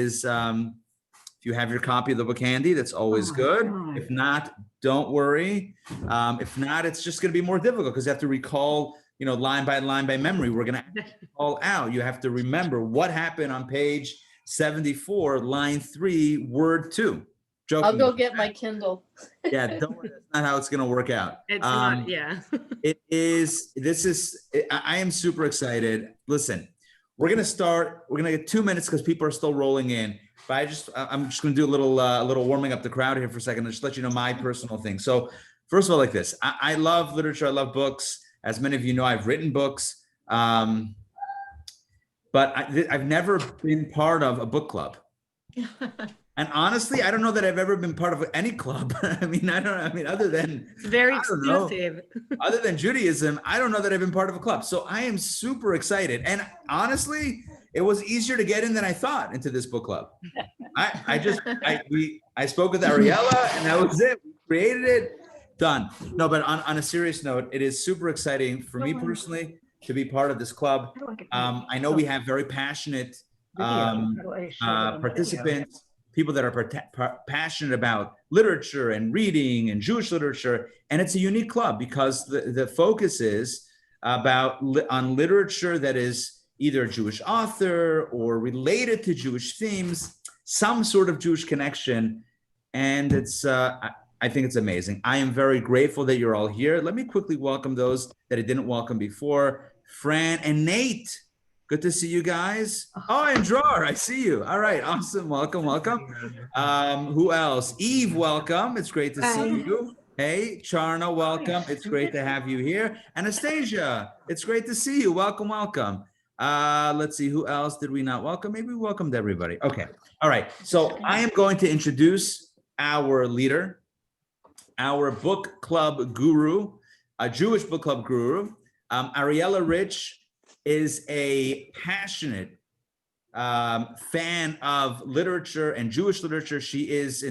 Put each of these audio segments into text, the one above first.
is if you have your copy of the book handy, that's always good. If not, don't worry. If not, it's just going to be more difficult because you have to recall, line by memory. We're going to all out. You have to remember what happened on page 74, line 3, word 2. Joking. I'll go get my Kindle. Yeah, don't worry. That's not how it's going to work out. It's not, yeah. I am super excited. Listen, we're going to start. We're going to get 2 minutes because people are still rolling in. But I'm just going to do a little warming up the crowd here for a second. Just let you know my personal thing. So first of all, like this, I love literature. I love books. As many of you know, I've written books. But I've never been part of a book club. And honestly, I don't know that I've ever been part of any club. Other than it's very exclusive. Other than Judaism, I don't know that I've been part of a club. So I am super excited. And honestly, it was easier to get in than I thought into this book club. I spoke with Ariela and that was it. We created it, done. No, but on a serious note, it is super exciting for me personally to be part of this club. I know we have very passionate participants, people that are passionate about literature and reading and Jewish literature. And it's a unique club because the focus is on literature that is either a Jewish author or related to Jewish themes, some sort of Jewish connection. And I think it's amazing. I am very grateful that you're all here. Let me quickly welcome those that I didn't welcome before. Fran and Nate. Good to see you guys. Oh, and Dror, I see you. All right, awesome. Welcome. Who else? Eve, welcome. It's great to see you. Hey, Charna, welcome. It's great to have you here. Anastasia, it's great to see you. Welcome. Let's see, who else did we not welcome? Maybe we welcomed everybody. Okay. All right. So I am going to introduce our leader, our book club guru, a Jewish book club guru. Ariela Rich is a passionate fan of literature and Jewish literature. She has been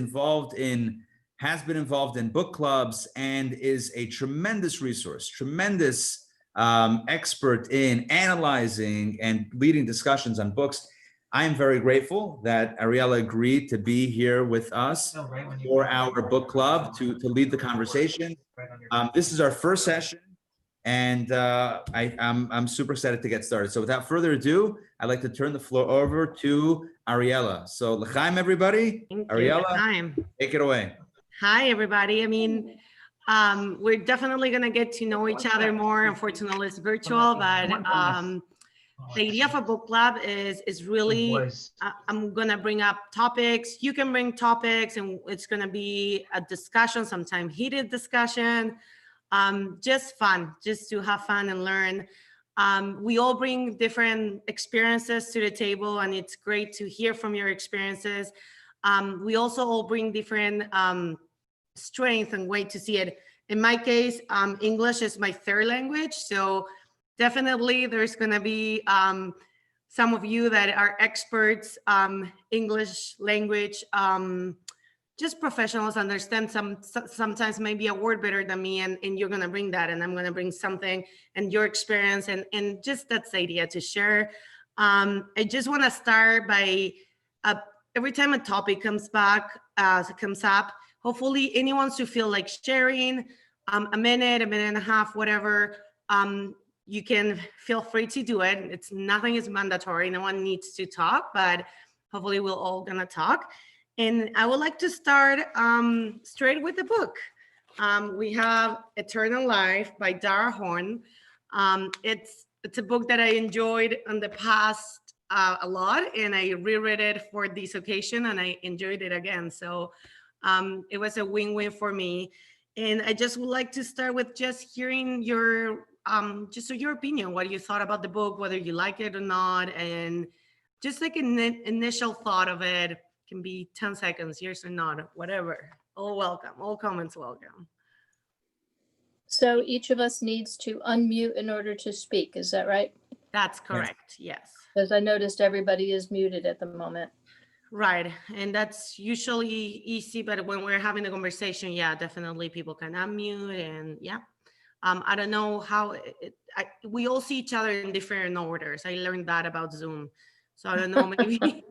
involved in book clubs and is a tremendous resource, tremendous expert in analyzing and leading discussions on books. I am very grateful that Ariela agreed to be here with us for our book club to lead the conversation. This is our first session. And I'm super excited to get started. So without further ado, I'd like to turn the floor over to Ariela. So l'chaim, everybody. Ariela, take it away. Hi, everybody. We're definitely going to get to know each other more. Unfortunately, it's virtual, but the idea of a book club is really, I'm going to bring up topics. You can bring topics, and it's going to be a discussion, sometimes heated discussion. Just fun, just to have fun and learn. We all bring different experiences to the table, and it's great to hear from your experiences. We also all bring different strength and way to see it. In my case, English is my third language, so definitely there's going to be some of you that are experts, English language, just professionals, understand sometimes maybe a word better than me, and you're going to bring that, and I'm going to bring something and your experience, and just that's the idea, to share. I just want to start by every time a topic comes up, hopefully anyone wants to feel like sharing a minute and a half, whatever. You can feel free to do it. Nothing is mandatory. No one needs to talk, but hopefully we're all going to talk. And I would like to start straight with the book. We have Eternal Life by Dara Horn. It's a book that I enjoyed in the past a lot, and I reread it for this occasion, and I enjoyed it again. So it was a win-win for me. And I just would like to start with just hearing your opinion, what you thought about the book, whether you like it or not, and just like an initial thought of it. Can be 10 seconds, yes or not, whatever. All welcome, all comments welcome. So each of us needs to unmute in order to speak, is that right? That's correct, yes. Because I noticed everybody is muted at the moment. Right, and that's usually easy, but when we're having a conversation, yeah, definitely people can unmute, and yeah. I don't know how, we all see each other in different orders. I learned that about Zoom. So I don't know, maybe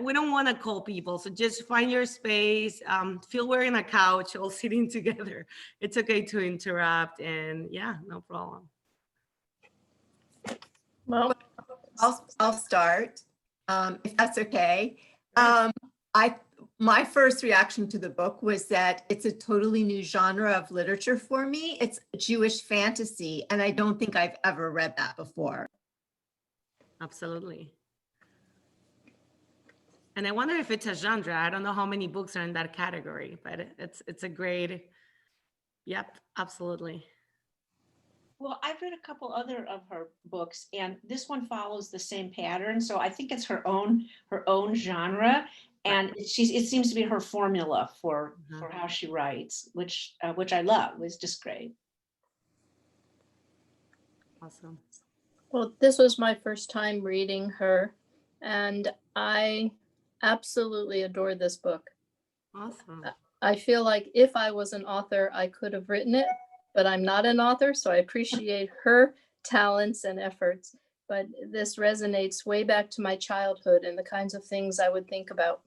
we don't want to call people, so just find your space. Feel we're in a couch all sitting together. It's okay to interrupt, and yeah, no problem. Well, I'll start, if that's okay. My first reaction to the book was that it's a totally new genre of literature for me. It's Jewish fantasy, and I don't think I've ever read that before. Absolutely. And I wonder if it's a genre. I don't know how many books are in that category, but it's a great, yep, absolutely. Well, I've read a couple other of her books, and this one follows the same pattern. So I think it's her own genre, and it seems to be her formula for how she writes, which I love. It's just great. Awesome. well, this was my first time reading her, and I absolutely adore this book. Awesome. I feel like if I was an author, I could have written it, but I'm not an author, so I appreciate her talents and efforts. But this resonates way back to my childhood and the kinds of things I would think about.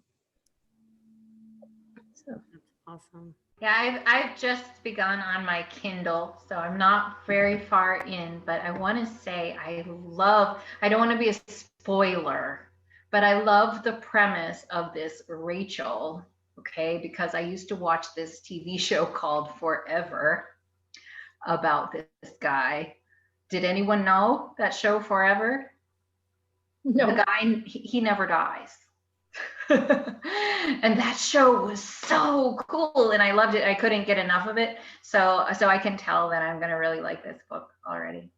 So. Awesome. Yeah, I've just begun on my Kindle, so I'm not very far in, but I want to say I don't want to be a spoiler, but I love the premise of this Rachel, okay, because I used to watch this TV show called Forever about this guy. Did anyone know that show Forever? No. The guy, he never dies. And that show was so cool and I loved it. I couldn't get enough of it. So I can tell that I'm going to really like this book already.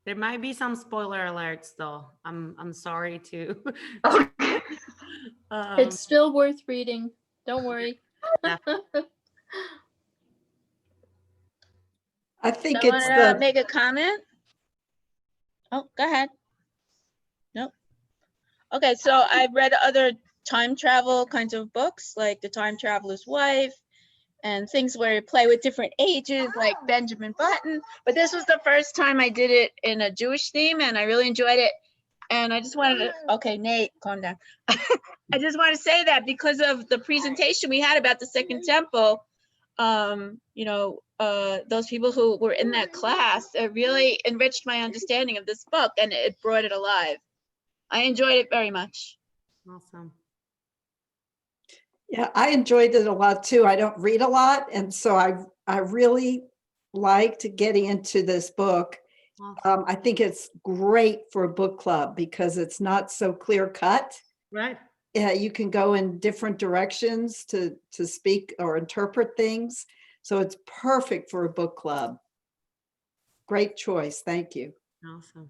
There might be some spoiler alerts though. I'm sorry to. Okay. It's still worth reading. Don't worry. I think I it's want to the, make a comment. Oh, go ahead. Nope. Okay, so I've read other time travel kinds of books, like The Time Traveler's Wife, and things where you play with different ages, like Benjamin Button. But this was the first time I did it in a Jewish theme, and I really enjoyed it. And I just wanted to, okay, Nate, calm down. I just want to say that because of the presentation we had about the Second Temple, those people who were in that class, it really enriched my understanding of this book and it brought it alive. I enjoyed it very much. Awesome. yeah, I enjoyed it a lot too. I don't read a lot. And so I really liked getting into this book. Awesome. I think it's great for a book club because it's not so clear cut. Right. You can go in different directions to speak or interpret things. So it's perfect for a book club. Great choice. Thank you. Awesome.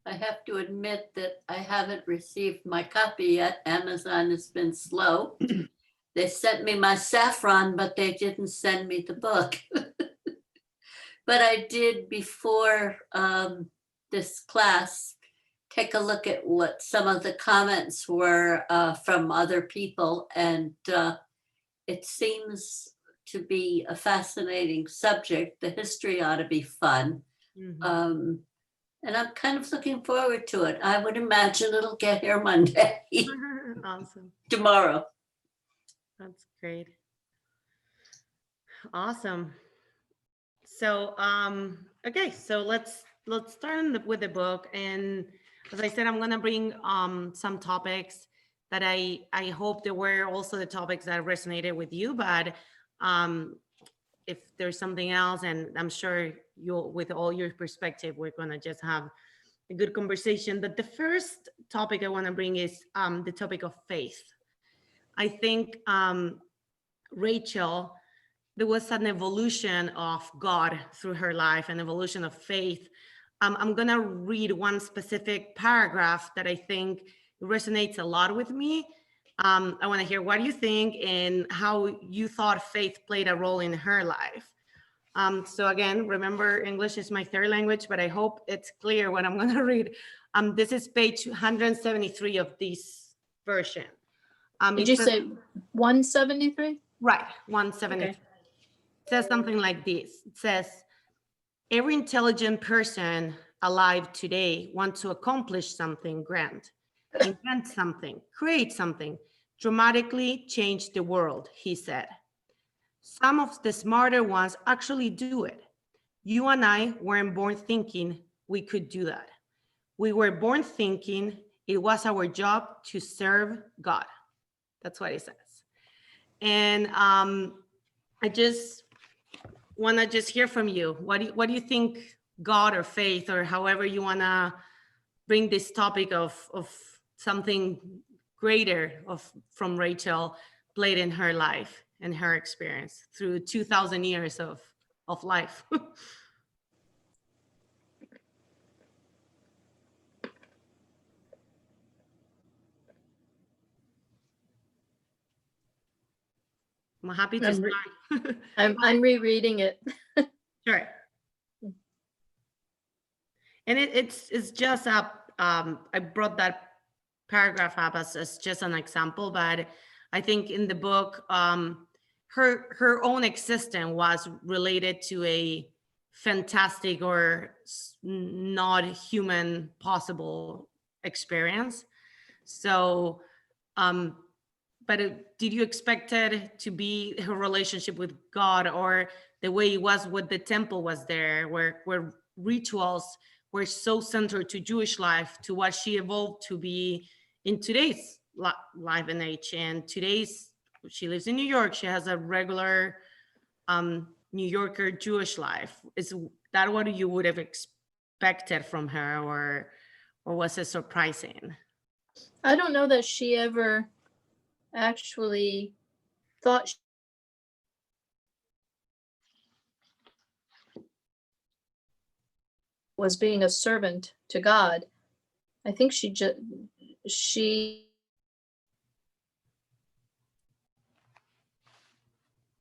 I have to admit that I haven't received my copy yet. Amazon has been slow. They sent me my saffron, but they didn't send me the book. But I did before this class take a look at what some of the comments were from other people, and it seems to be a fascinating subject. The history ought to be fun. Mm-hmm. And I'm kind of looking forward to it. I would imagine it'll get here Monday. Awesome. Tomorrow. That's great. Awesome. So, okay, so let's start with the book. And as I said, I'm gonna bring some topics that I hope there were also the topics that resonated with you, but if there's something else, and I'm sure you'll, with all your perspective, we're gonna just have a good conversation. But the first topic I wanna bring is the topic of faith. I think Rachel, there was an evolution of God through her life, an evolution of faith. I'm gonna read one specific paragraph that I think resonates a lot with me. I wanna hear what you think and how you thought faith played a role in her life. So again, remember English is my third language, but I hope it's clear what I'm gonna read. This is page 173 of this version. Did you say 173? Right, 173. Okay. It says something like this. It says, every intelligent person alive today wants to accomplish something grand. invent something, create something, dramatically change the world, he said. Some of the smarter ones actually do it. You and I weren't born thinking we could do that. We were born thinking it was our job to serve God. That's what he says. And I just want to just hear from you. What do you think God or faith or however you want to bring this topic of something greater from Rachel played in her life and her experience through 2,000 years of life? I'm happy to start. I'm rereading it. Sure. And it's just I brought that paragraph up as just an example, but I think in the book, her own existence was related to a fantastic or not human possible experience. So, but did you expect it to be her relationship with God, or the way it was with the temple was there, where rituals were so centered to Jewish life, to what she evolved to be in today's life and age? And today's, she lives in New York. She has a regular New Yorker Jewish life. Is that what you would have expected from her, or was it surprising? I don't know that she ever actually thought was being a servant to God. I think she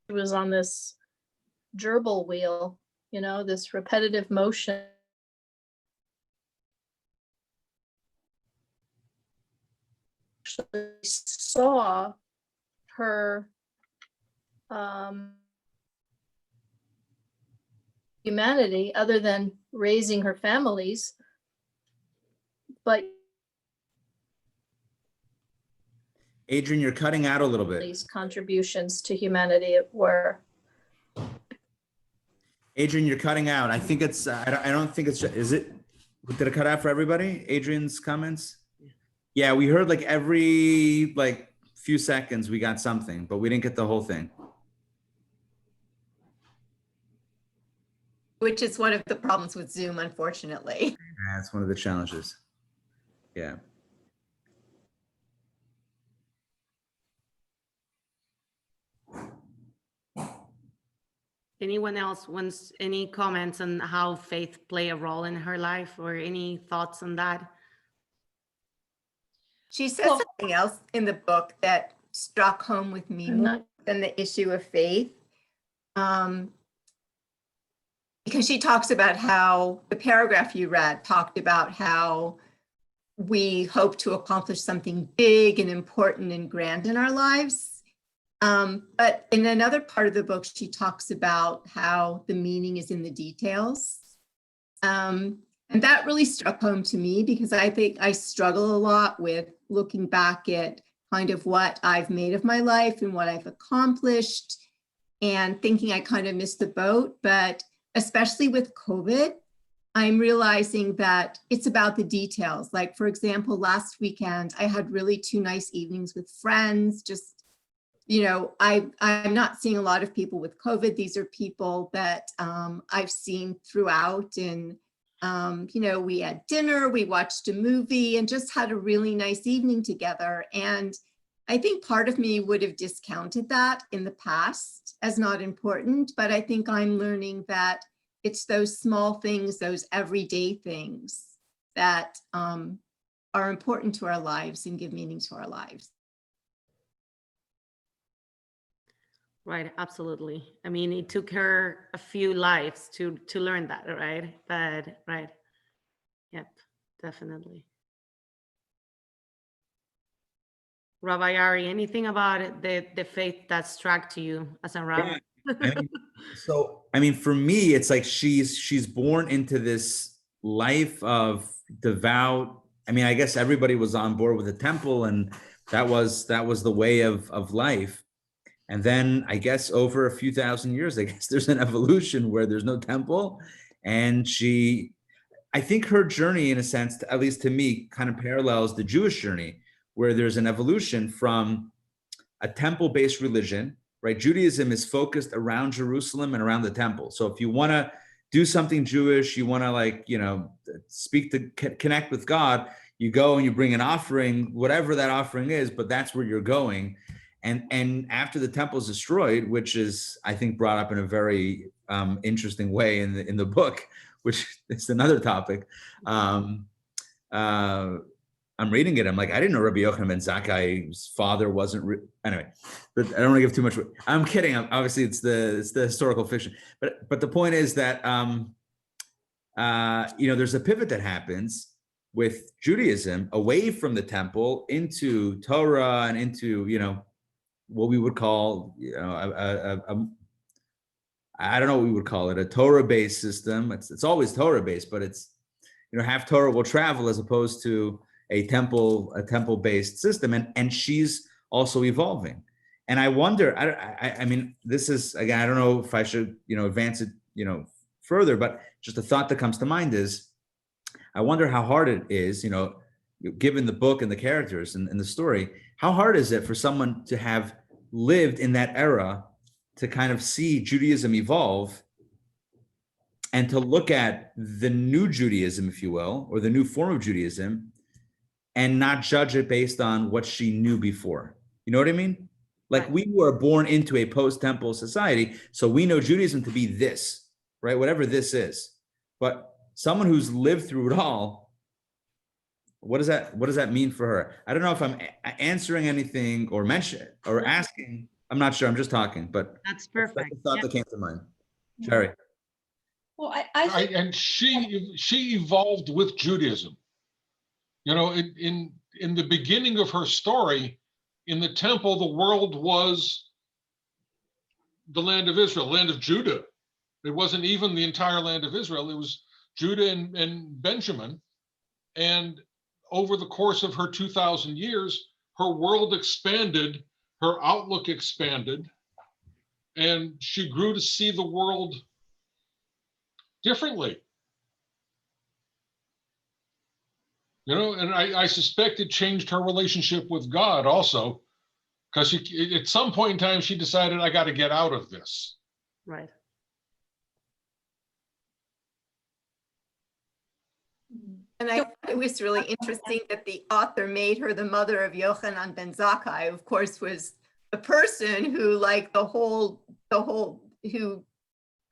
was on this gerbil wheel, you know, this repetitive motion. Actually saw her humanity other than raising her families, but Adrienne, you're cutting out a little bit. these contributions to humanity were. Adrienne, you're cutting out. I think it's, I don't think it's, is it, did it cut out for everybody? Adrienne's comments? Yeah, we heard like every few seconds we got something, but we didn't get the whole thing. Which is one of the problems with Zoom, unfortunately. Yeah, it's one of the challenges. Yeah. Anyone else wants any comments on how faith play a role in her life, or any thoughts on that? She says something else in the book that struck home with me more than the issue of faith. Because she talks about how the paragraph you read talked about how we hope to accomplish something big and important and grand in our lives. But in another part of the book, she talks about how the meaning is in the details. And that really struck home to me, because I think I struggle a lot with looking back at kind of what I've made of my life and what I've accomplished, and thinking I kind of missed the boat. But especially with COVID, I'm realizing that it's about the details. Like, for example, last weekend, I had really 2 nice evenings with friends. Just, you know, I'm not seeing a lot of people with COVID. These are people that I've seen throughout. And, you know, we had dinner, we watched a movie, and just had a really nice evening together. And I think part of me would have discounted that in the past as not important, but I think I'm learning that it's those small things, those everyday things that are important to our lives and give meaning to our lives. Right, absolutely. I mean, it took her a few lives to learn that, right? But, right, yep, definitely. Rabbi Ari, anything about the faith that struck to you as a rabbi? Yeah. For me, it's like she's born into this life of devout I mean, I guess everybody was on board with the temple, and that was the way of life. And then I guess over a few thousand years, I guess there's an evolution where there's no temple. And I think her journey, in a sense, at least to me, kind of parallels the Jewish journey, where there's an evolution from a temple-based religion, right? Judaism is focused around Jerusalem and around the temple. So if you want to do something Jewish, you want to, like, you know, speak to connect with God, you go and you bring an offering, whatever that offering is, but that's where you're going. And after the temple is destroyed, which is, I think, brought up in a very interesting way in the book, which is another topic. I'm reading it. I'm like, I didn't know Rabbi Yochanan ben Zakkai's father wasn't anyway. But I don't want to give too much. I'm kidding. Obviously, it's the historical fiction. But the point is that you know, there's a pivot that happens with Judaism away from the temple into Torah and into, you know, what we would call, you know, I don't know what we would call it, a Torah-based system. It's always Torah-based, but it's, you know, half Torah will travel as opposed to a temple-based system. And she's also evolving. And I wonder, I mean, this is, again, I don't know if I should, you know, advance it, you know, further, but just a thought that comes to mind is, I wonder how hard it is, you know, given the book and the characters and the story, how hard is it for someone to have lived in that era to kind of see Judaism evolve and to look at the new Judaism, if you will, or the new form of Judaism, and not judge it based on what she knew before? You know what I mean? Like, we were born into a post-temple society, so we know Judaism to be this, right? Whatever this is. But someone who's lived through it all, what does that mean for her? I don't know if I'm answering anything or asking. I'm not sure. I'm just talking, but That's perfect. that's the thought that came to mind. Sherry. Well, I think And she evolved with Judaism. You know, in the beginning of her story, in the temple, the world was the land of Israel, land of Judah. It wasn't even the entire land of Israel. It was Judah and Benjamin. And over the course of her 2,000 years, her world expanded, her outlook expanded, and she grew to see the world differently. You know, and I suspect it changed her relationship with God also, because at some point in time, she decided, I got to get out of this. Right. And I thought it was really interesting that the author made her the mother of Yochanan ben Zakkai, who, of course, was the person who, like, who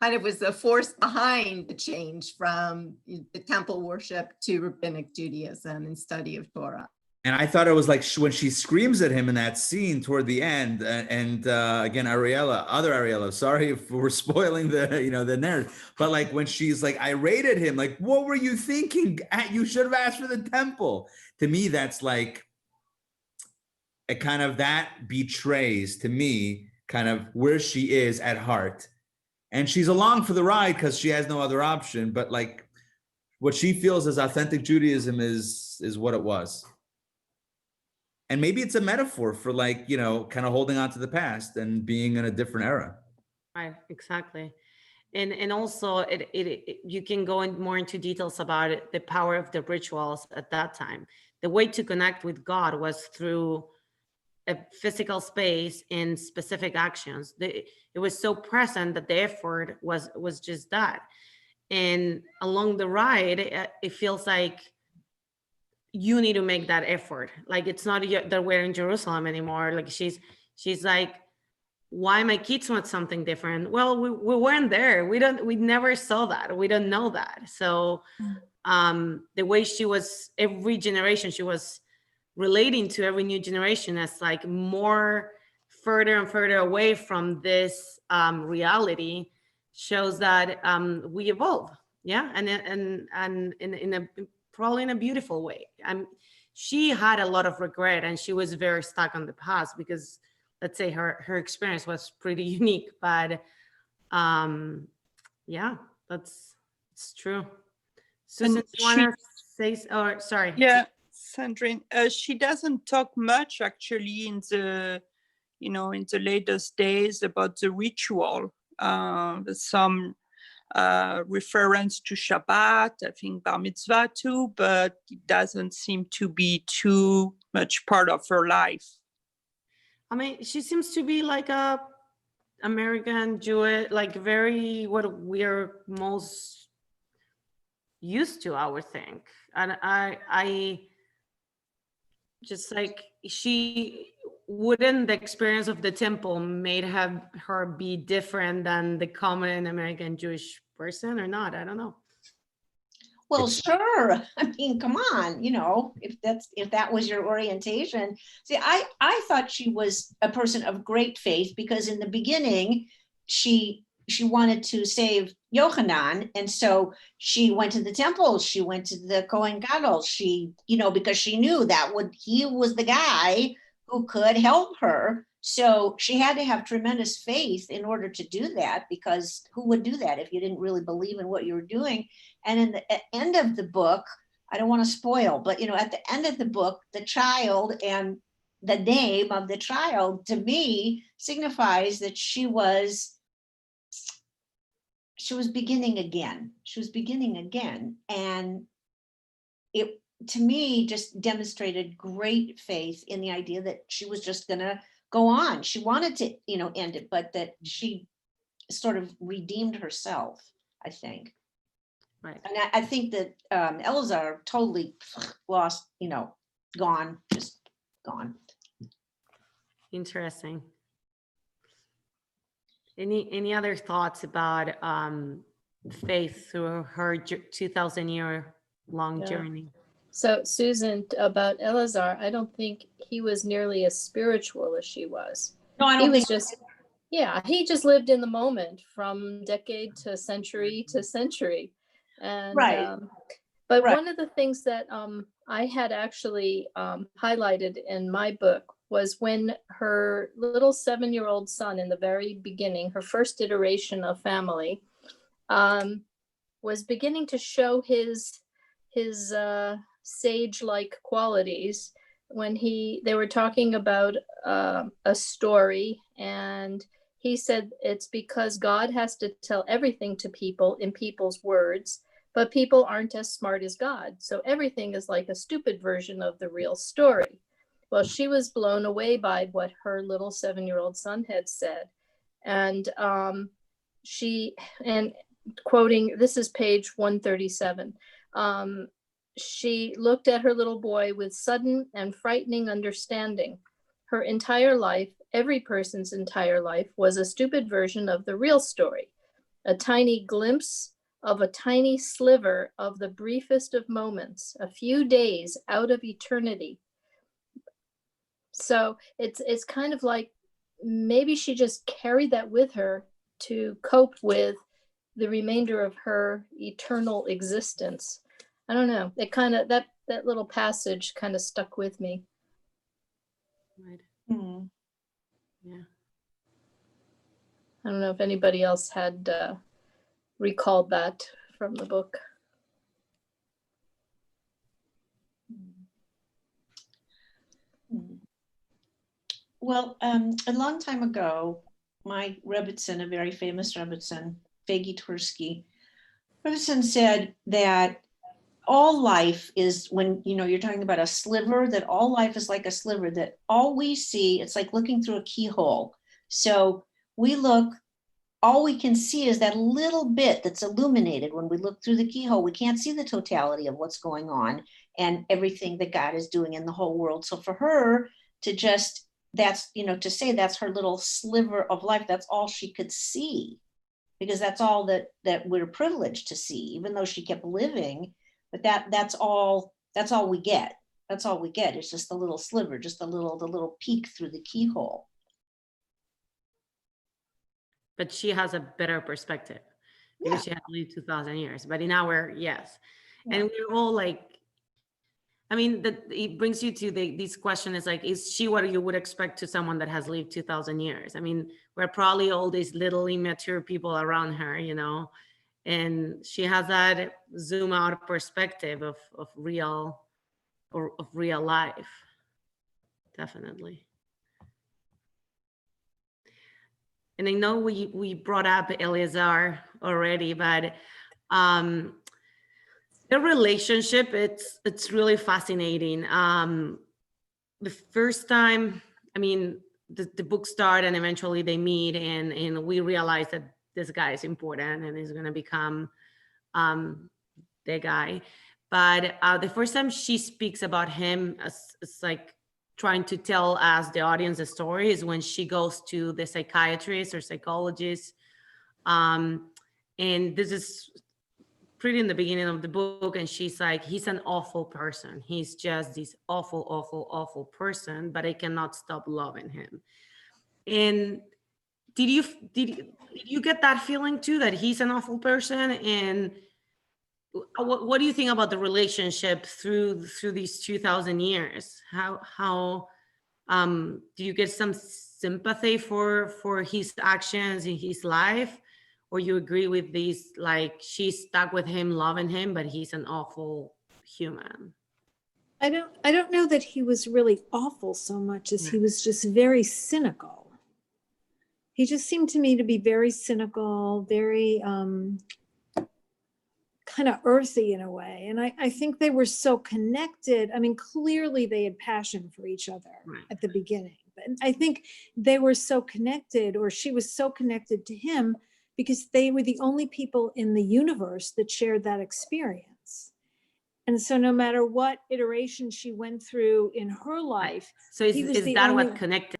kind of was the force behind the change from the temple worship to rabbinic Judaism and study of Torah. And I thought it was like when she screams at him in that scene toward the end, and again, other Ariela, sorry if we're spoiling the, you know, the narrative, but like when she's like irate at him, like, what were you thinking? You should have asked for the temple. To me, that's like a kind of, that betrays to me kind of where she is at heart. And she's along for the ride because she has no other option, but like what she feels as authentic Judaism is what it was. And maybe it's a metaphor for, like, you know, kind of holding on to the past and being in a different era. Right, exactly. And also you can go in more into details about it, the power of the rituals at that time. The way to connect with God was through a physical space and specific actions. It was so present that the effort was just that. And along the ride, it feels like you need to make that effort. Like, it's not that we're in Jerusalem anymore. Like, she's like, why my kids want something different? Well, we weren't there. We never saw that. We don't know that. So the way she was, every generation, she was relating to every new generation as like more further and further away from this reality, shows that we evolve. Yeah. And in a probably in a beautiful way. She had a lot of regret, and she was very stuck on the past because, let's say, her experience was pretty unique. But yeah, it's true. Susan, you want to say? Oh, sorry. Yeah, Sandrine. She doesn't talk much actually in the, in the latest days about the ritual. There's some reference to Shabbat, I think Bar Mitzvah too, but it doesn't seem to be too much part of her life. I mean, she seems to be like a American Jewish, like very what we're most used to, I would think. And I just like, she wouldn't, the experience of the temple made her be different than the common American Jewish person or not? I don't know. Well, sure. I mean, come on, if that was your orientation. See, I thought she was a person of great faith because in the beginning, she wanted to save Yochanan. And so she went to the temple. She went to the Kohen Gadol. Because she knew he was the guy who could help her. So she had to have tremendous faith in order to do that, because who would do that if you didn't really believe in what you were doing? And in the end of the book, I don't want to spoil, but at the end of the book, the child and the name of the child to me signifies that she was beginning again. She was beginning again. And it, to me, just demonstrated great faith in the idea that she was just going to go on. She wanted to, end it, but that she sort of redeemed herself, I think. Right. And I think that Elazar totally lost, gone, just gone. Interesting. Any other thoughts about faith through her 2,000-year-long journey? So Susan, about Elazar, I don't think he was nearly as spiritual as she was. No, I don't think he just lived in the moment from decade to century to century. And right. But one of the things that I had actually highlighted in my book was when her little 7-year-old son in the very beginning, her first iteration of family, was beginning to show his sage-like qualities when they were talking about a story, and he said it's because God has to tell everything to people in people's words, but people aren't as smart as God. So everything is like a stupid version of the real story. Well, she was blown away by what her little 7-year-old son had said. And quoting, this is page 137. She looked at her little boy with sudden and frightening understanding. Her entire life, every person's entire life, was a stupid version of the real story, a tiny glimpse of a tiny sliver of the briefest of moments, a few days out of eternity. So it's kind of like maybe she just carried that with her to cope with the remainder of her eternal existence. I don't know. It kind of, that little passage kind of stuck with me. Right. Mm. Yeah. I don't know if anybody else had recalled that from the book. Well, a long time ago, my Rebbitzin, a very famous Rebbitzin, Fegi Tversky, Rebbitzin said that all life is, when you're talking about a sliver, that all life is like a sliver, that all we see, it's like looking through a keyhole. So we look, all we can see is that little bit that's illuminated. When we look through the keyhole, we can't see the totality of what's going on and everything that God is doing in the whole world. So for her to just, that's, to say that's her little sliver of life, that's all she could see, because that's all that we're privileged to see, even though she kept living. But that's all we get. That's all we get. It's just a little sliver, just the little peek through the keyhole. But she has a better perspective because she had lived 2,000 years. But in our, yes. Yeah. And we're all like, I mean, it brings you to this question is like, is she what you would expect to someone that has lived 2,000 years? I mean, we're probably all these little immature people around her, and she has that zoom out perspective of of real life. Definitely. And I know we brought up Eleazar already, but the relationship, it's really fascinating. The first time, I mean, the book started and eventually they meet, and we realize that this guy is important and is going to become the guy. But the first time she speaks about him as like trying to tell us, the audience, the story, is when she goes to the psychiatrist or psychologist. And this is pretty in the beginning of the book, and she's like, he's an awful person. He's just this awful, awful, awful person, but I cannot stop loving him. And did you get that feeling too, that he's an awful person? And what do you think about the relationship through these 2,000 years? How do you get some sympathy for his actions in his life? Or you agree with these, like, she's stuck with him, loving him, but he's an awful human? I don't know that he was really awful so much as he was just very cynical. He just seemed to me to be very cynical, very kind of earthy in a way. And I think they were so connected. I mean, clearly they had passion for each other at the beginning. But I think they were so connected, or she was so connected to him, because they were the only people in the universe that shared that experience. And so no matter what iteration she went through in her life. So is that what connected?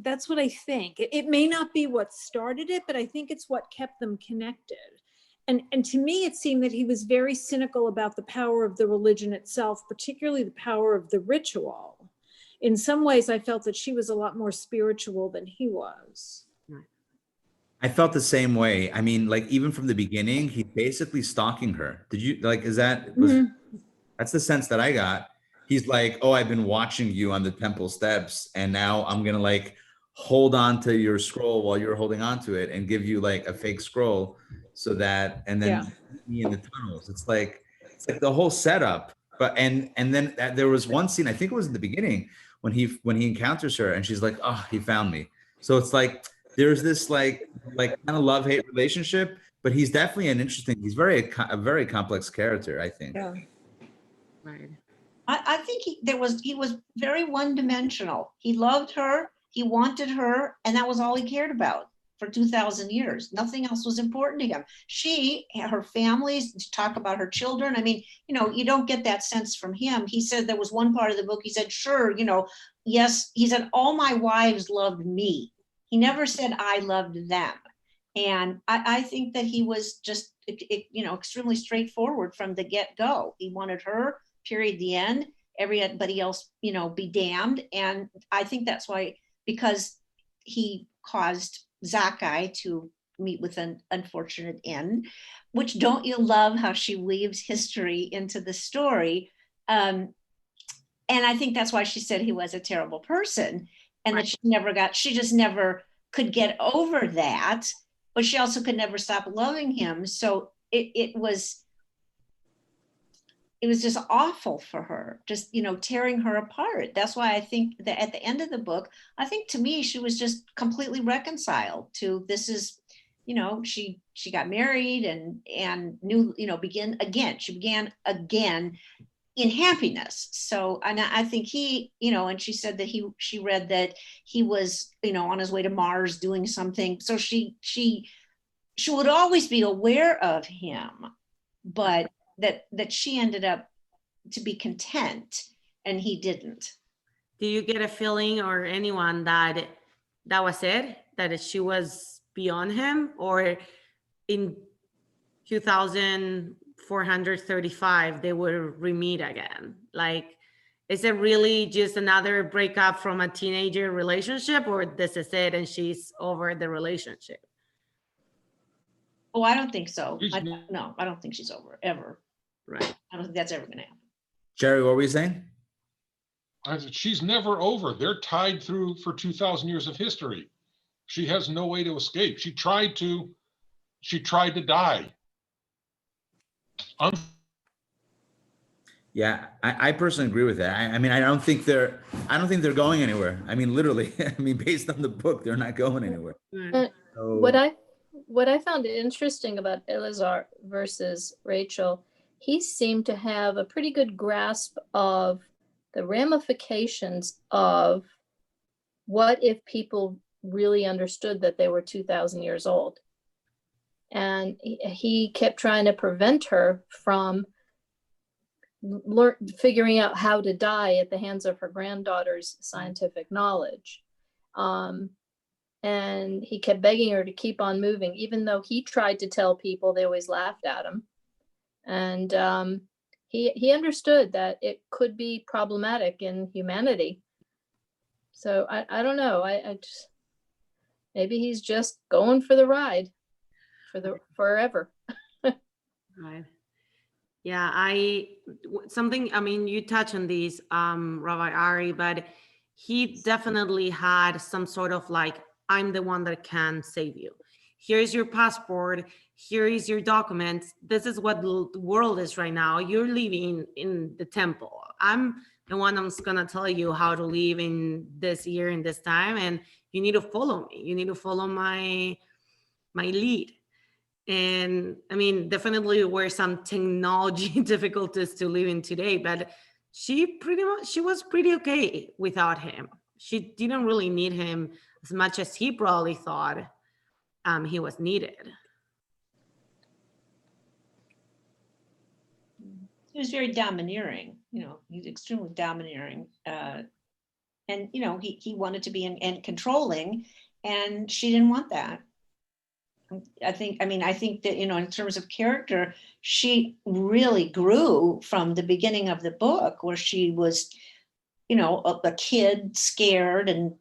That's what I think. It may not be what started it, but I think it's what kept them connected. And to me, it seemed that he was very cynical about the power of the religion itself, particularly the power of the ritual. In some ways, I felt that she was a lot more spiritual than he was. I felt the same way. I mean, like, even from the beginning, he's basically stalking her. Did you, like, that's the sense that I got. He's like, oh, I've been watching you on the temple steps, and now I'm going to, like, hold on to your scroll while you're holding on to it and give you, like, a fake scroll so that, and then me in the tunnels. It's like the whole setup. But, and then there was one scene, I think it was in the beginning, when he encounters her and she's like, oh, he found me. So it's like, there's this like kind of love-hate relationship, but he's definitely he's a very complex character, I think. Yeah. Right. I think he was very one-dimensional. He loved her, he wanted her, and that was all he cared about for 2,000 years. Nothing else was important to him. Her families, talk about her children. I mean, you don't get that sense from him. He said, there was one part of the book, he said, sure, yes, he said, all my wives loved me. He never said I loved them. And I think that he was just, extremely straightforward from the get-go. He wanted her, period, the end. Everybody else, be damned. And I think that's why, because he caused Zakkai to meet with an unfortunate end, which, don't you love how she weaves history into the story? And I think that's why she said he was a terrible person. And that she just never could get over that, but she also could never stop loving him. So it was just awful for her, just, tearing her apart. That's why I think that at the end of the book, I think, to me, she was just completely reconciled to this is, she got married and knew, she began again in happiness. So, and I think he, and she said that she read that he was, on his way to Mars doing something. So she would always be aware of him, but that she ended up to be content and he didn't. Do you get a feeling, or anyone, that was it, that she was beyond him? Or in 2435 they will re-meet again? Like, is it really just another breakup from a teenager relationship, or this is it and she's over the relationship? Oh, I don't think so. No, I don't think she's over, ever. Right. I don't think that's ever going to happen. Jerry, what were you saying? I said, she's never over. They're tied through for 2,000 years of history. She has no way to escape. She tried to die. Yeah, I personally agree with that. I mean, I don't think they're going anywhere. I mean, literally, I mean, based on the book, they're not going anywhere. And So, what I found interesting about Eleazar versus Rachel, he seemed to have a pretty good grasp of the ramifications of what if people really understood that they were 2,000 years old. And he kept trying to prevent her from figuring out how to die at the hands of her granddaughter's scientific knowledge. And he kept begging her to keep on moving, even though he tried to tell people, they always laughed at him. And he understood that it could be problematic in humanity. So I don't know. I just, maybe he's just going for the ride for forever. Right. Yeah, I mean, you touch on these, Rabbi Ari, but he definitely had some sort of like, I'm the one that can save you. Here's your passport. Here is your documents. This is what the world is right now. You're living in the temple. I'm the one that's gonna tell you how to live in this year and this time, and you need to follow me. You need to follow my lead. And I mean, definitely there were some technology difficulties to live in today, but she was pretty okay without him. She didn't really need him as much as he probably thought he was needed. He was very domineering, he's extremely domineering. And, he wanted to be and controlling, and she didn't want that. I think that, in terms of character, she really grew from the beginning of the book, where she was, a kid, scared, and,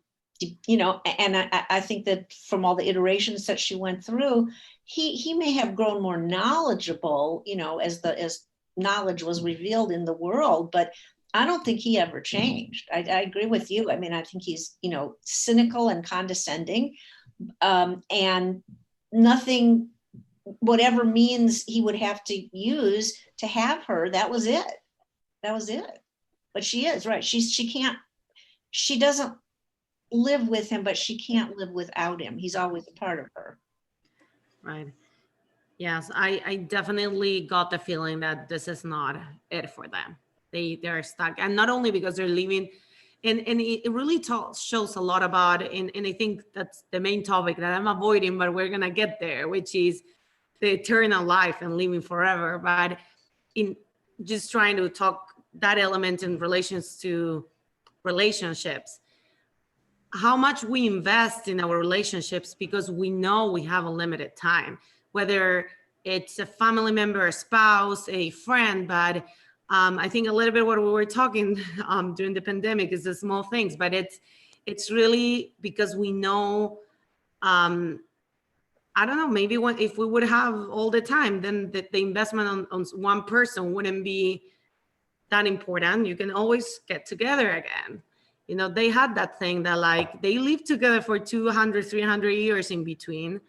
and I think that from all the iterations that she went through, he may have grown more knowledgeable, as knowledge was revealed in the world, but I don't think he ever changed. I agree with you. I mean, I think he's, cynical and condescending, and nothing, whatever means he would have to use to have her, that was it. But she is right. She doesn't live with him, but she can't live without him. He's always a part of her. Right. Yes, I definitely got the feeling that this is not it for them. They're stuck, and not only because they're living, and it really shows a lot about, and I think that's the main topic that I'm avoiding, but we're gonna get there, which is the eternal life and living forever. But in just trying to talk that element in relations to relationships, how much we invest in our relationships because we know we have a limited time, whether it's a family member, a spouse, a friend. But I think a little bit what we were talking during the pandemic is the small things, but it's really because we know, I don't know, maybe if we would have all the time, then the investment on one person wouldn't be that important. You can always get together again. They had that thing that like they lived together for 200, 300 years in between.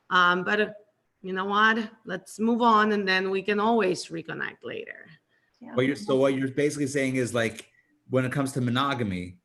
But you know what, let's move on, and then we can always reconnect later. Yeah. What you're basically saying is, like, when it comes to monogamy,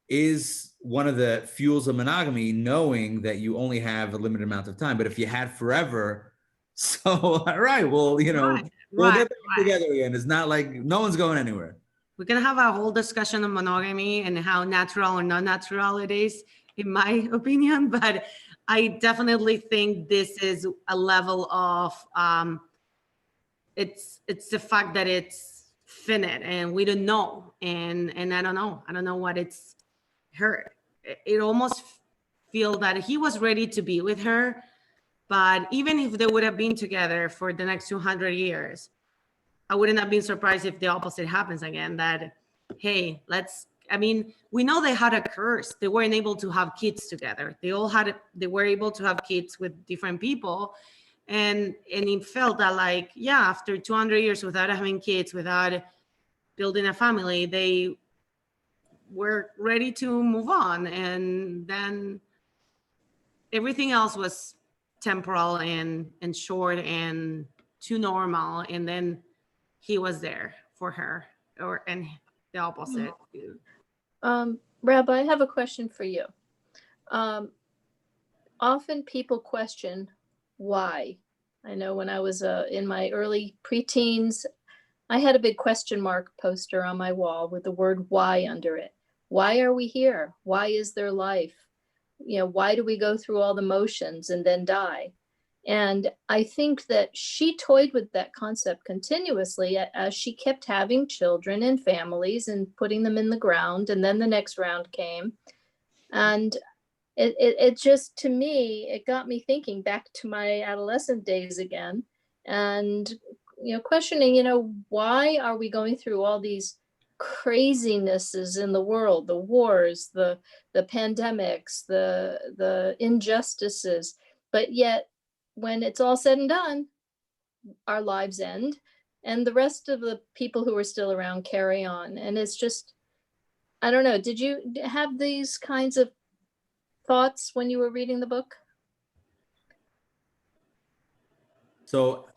is one of the fuels of monogamy knowing that you only have a limited amount of time. But if you had forever, so all right, well, we'll get back together again. It's not like no one's going anywhere. We're gonna have a whole discussion on monogamy and how natural or not natural it is, in my opinion. But I definitely think this is a level of it's the fact that it's finite and we don't know, and I don't know what it's her. It almost feel that he was ready to be with her, but even if they would have been together for the next 200 years, I wouldn't have been surprised if the opposite happens again, that, hey, we know they had a curse. They weren't able to have kids together. They were able to have kids with different people. And it felt that, like, yeah, after 200 years without having kids, without building a family, they were ready to move on. And then everything else was temporal and short and too normal. And then he was there for her, and the opposite. Rabbi, I have a question for you. Often people question why. I know when I was in my early preteens, I had a big question mark poster on my wall with the word why under it. Why are we here? Why is there life? You know, why do we go through all the motions and then die? And I think that she toyed with that concept continuously as she kept having children and families and putting them in the ground. And then the next round came. And it just, to me, it got me thinking back to my adolescent days again. And, you know, questioning, you know, why are we going through all these crazinesses in the world, the wars, the pandemics, the injustices, but yet when it's all said and done, our lives end and the rest of the people who are still around carry on. And it's just, I don't know, did you have these kinds of thoughts when you were reading the book? So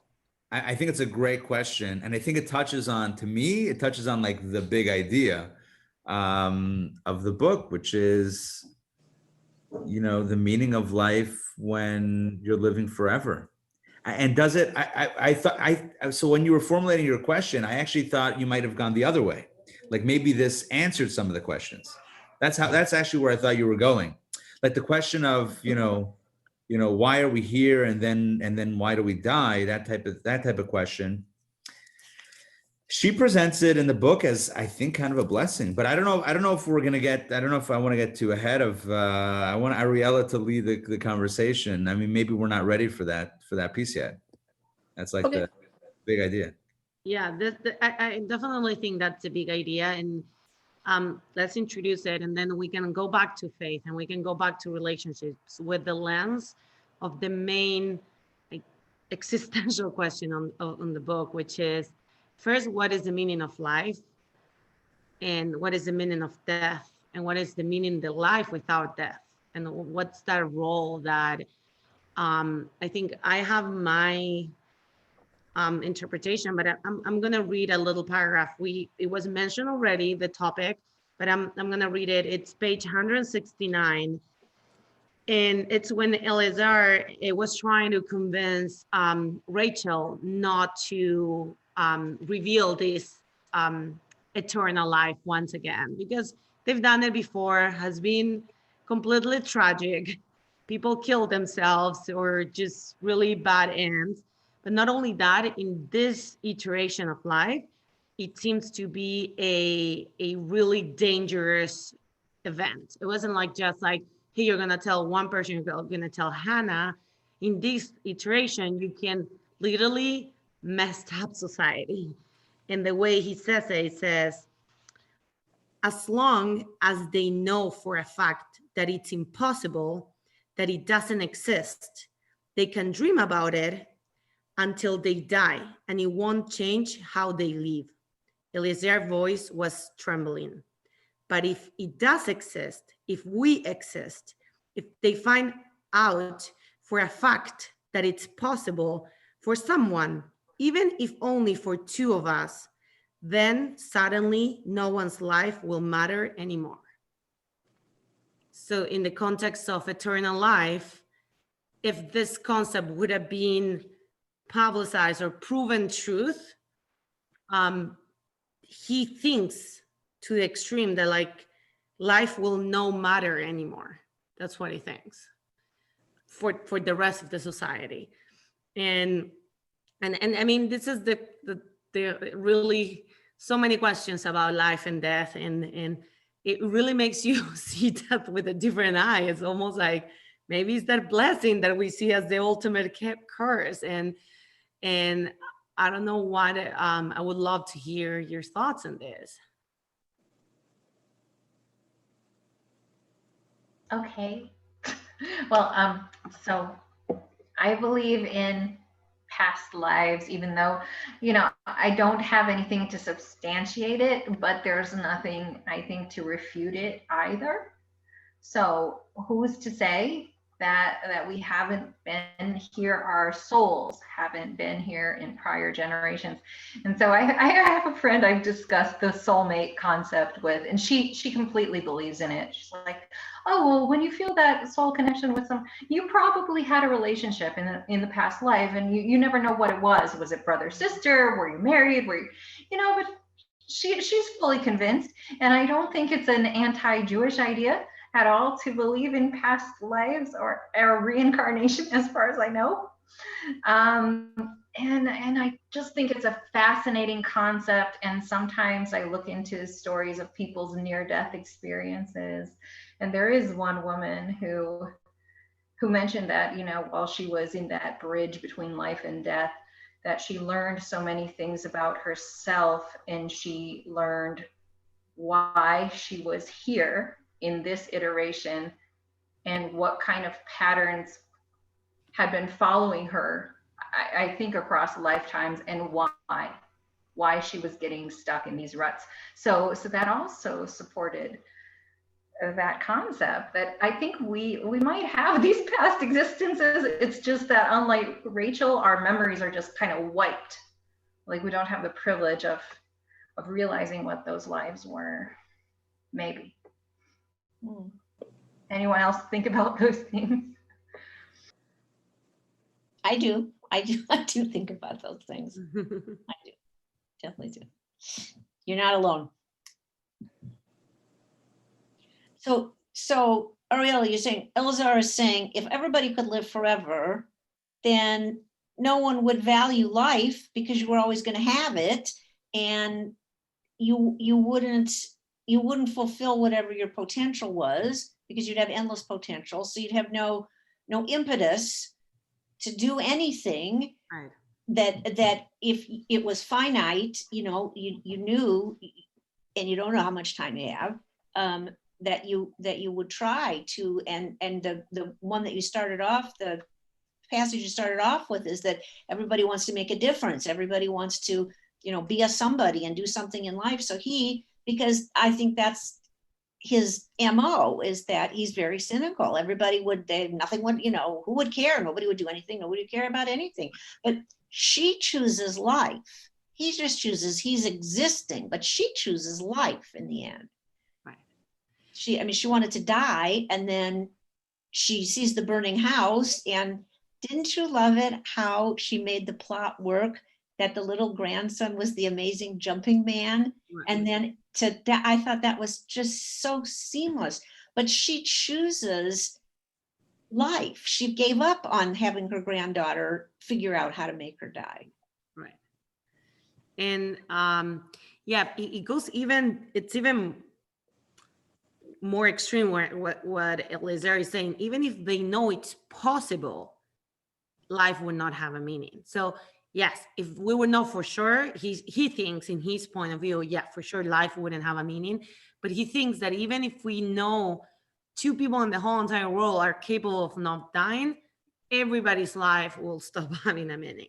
I think it's a great question. And I think it touches on, to me, it touches on like the big idea of the book, which is, you know, the meaning of life when you're living forever. And does it, so when you were formulating your question, I actually thought you might have gone the other way. Like maybe this answered some of the questions. That's actually where I thought you were going. Like the question of, you know, why are we here? And then why do we die? That type of question. She presents it in the book as, I think, kind of a blessing, but I don't know if we're going to get, I don't know if I want to get too ahead of, I want Ariela to lead the conversation. I mean, maybe we're not ready for that piece yet. That's like the big idea. Yeah, I definitely think that's a big idea. And let's introduce it, and then we can go back to faith and we can go back to relationships with the lens of the main existential question on the book, which is, first, what is the meaning of life? And what is the meaning of death? And what is the meaning of the life without death? And what's that role that I think I have my interpretation, but I'm going to read a little paragraph. It was mentioned already, the topic, but I'm going to read it. It's page 169. And it's when Eleazar was trying to convince Rachel not to reveal this eternal life once again, because they've done it before, has been completely tragic. People kill themselves or just really bad ends. But not only that, in this iteration of life, it seems to be a really dangerous event. It wasn't like just like, hey, you're gonna tell one person, you're gonna tell Hannah. In this iteration, you can literally mess up society. And the way he says it, it says, as long as they know for a fact that it's impossible, that it doesn't exist, they can dream about it until they die, and it won't change how they live. Eleazar's voice was trembling. But if it does exist, if we exist, if they find out for a fact that it's possible for someone, even if only for two of us, then suddenly no one's life will matter anymore. So in the context of eternal life, if this concept would have been publicized or proven truth, he thinks to the extreme that like life will no matter anymore. That's what he thinks for the rest of the society. And I mean, this is the really so many questions about life and death, and it really makes you see death with a different eye. It's almost like maybe it's that blessing that we see as the ultimate curse. And I don't know what, I would love to hear your thoughts on this. Okay. Well, so I believe in past lives, even though, you know, I don't have anything to substantiate it, but there's nothing, I think, to refute it either. So who's to say that we haven't been here, our souls haven't been here in prior generations. And so I have a friend I've discussed the soulmate concept with, and she completely believes in it. She's like, oh, well, when you feel that soul connection with some, you probably had a relationship in the past life, and you never know what it was. Was it brother, sister? Were you married? Were you, but she's fully convinced. And I don't think it's an anti-Jewish idea at all to believe in past lives or reincarnation, as far as I know. And I just think it's a fascinating concept. And sometimes I look into stories of people's near-death experiences. And there is one woman who mentioned that, while she was in that bridge between life and death, that she learned so many things about herself, and she learned why she was here in this iteration and what kind of patterns had been following her, I think, across lifetimes, and why she was getting stuck in these ruts. So that also supported that concept that I think we might have these past existences. It's just that, unlike Rachel, our memories are just kind of wiped. Like, we don't have the privilege of realizing what those lives were, maybe. Anyone else think about those things? I do think about those things. I do, definitely do. You're not alone. So Ariela, you're saying, Elazar is saying, if everybody could live forever, then no one would value life because you were always going to have it, and you wouldn't fulfill whatever your potential was, because you'd have endless potential. So you'd have no impetus to do anything. Right. That if it was finite, you knew, and you don't know how much time you have, that you would try to, and the one that you started off, the passage you started off with, is that everybody wants to make a difference. Everybody wants to, be a somebody and do something in life. So because I think that's his MO, is that he's very cynical. Nothing would, who would care? Nobody would do anything. Nobody would care about anything. But she chooses life. He just chooses, he's existing, but she chooses life in the end. Right. She wanted to die, and then she sees the burning house, and didn't you love it how she made the plot work, that the little grandson was the amazing jumping man? Right. And then I thought that was just so seamless. But she chooses life. She gave up on having her granddaughter figure out how to make her die. Right. And it goes it's even more extreme what Elazar is saying. Even if they know it's possible, life would not have a meaning. So yes, if we would know for sure, he thinks, in his point of view, yeah, for sure life wouldn't have a meaning. But he thinks that even if we know 2 people in the whole entire world are capable of not dying, everybody's life will stop having a meaning.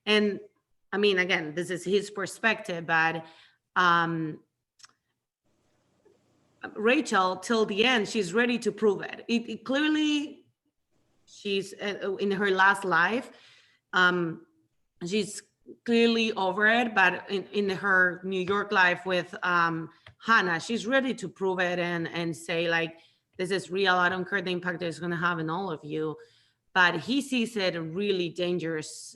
And again, this is his perspective, but Rachel, till the end, she's ready to prove it. It clearly, she's in her last life. She's clearly over it, but in her New York life with Hannah, she's ready to prove it and say, like, this is real. I don't care the impact it's going to have in all of you. But he sees it really dangerous.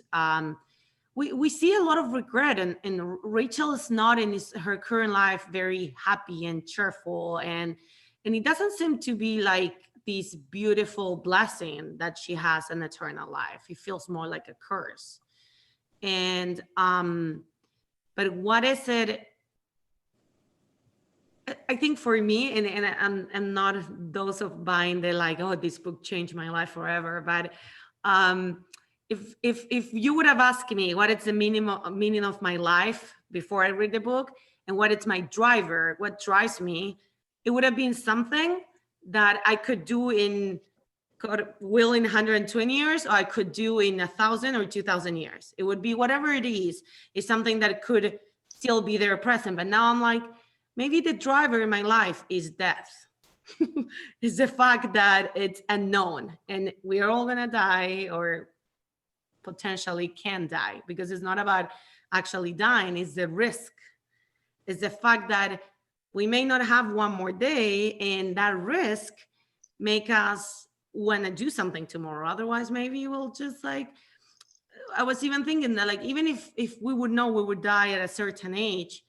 We see a lot of regret, and Rachel is not in her current life very happy and cheerful, and it doesn't seem to be like this beautiful blessing that she has an eternal life. It feels more like a curse. And but what is it? I think for me, and I'm not those of buying the like, oh, this book changed my life forever. But if you would have asked me what is the meaning of my life before I read the book, and what is my driver, what drives me, it would have been something that I could do in 120 years, or I could do in 1,000 or 2,000 years. It would be whatever it is something that could still be there present. But now I'm like, maybe the driver in my life is death. is the fact that it's unknown and we're all gonna die or potentially can die, because it's not about actually dying, it's the risk. It's the fact that we may not have one more day, and that risk make us want to do something tomorrow. Otherwise, maybe we'll just like, I was even thinking that like, even if we would know we would die at a certain age,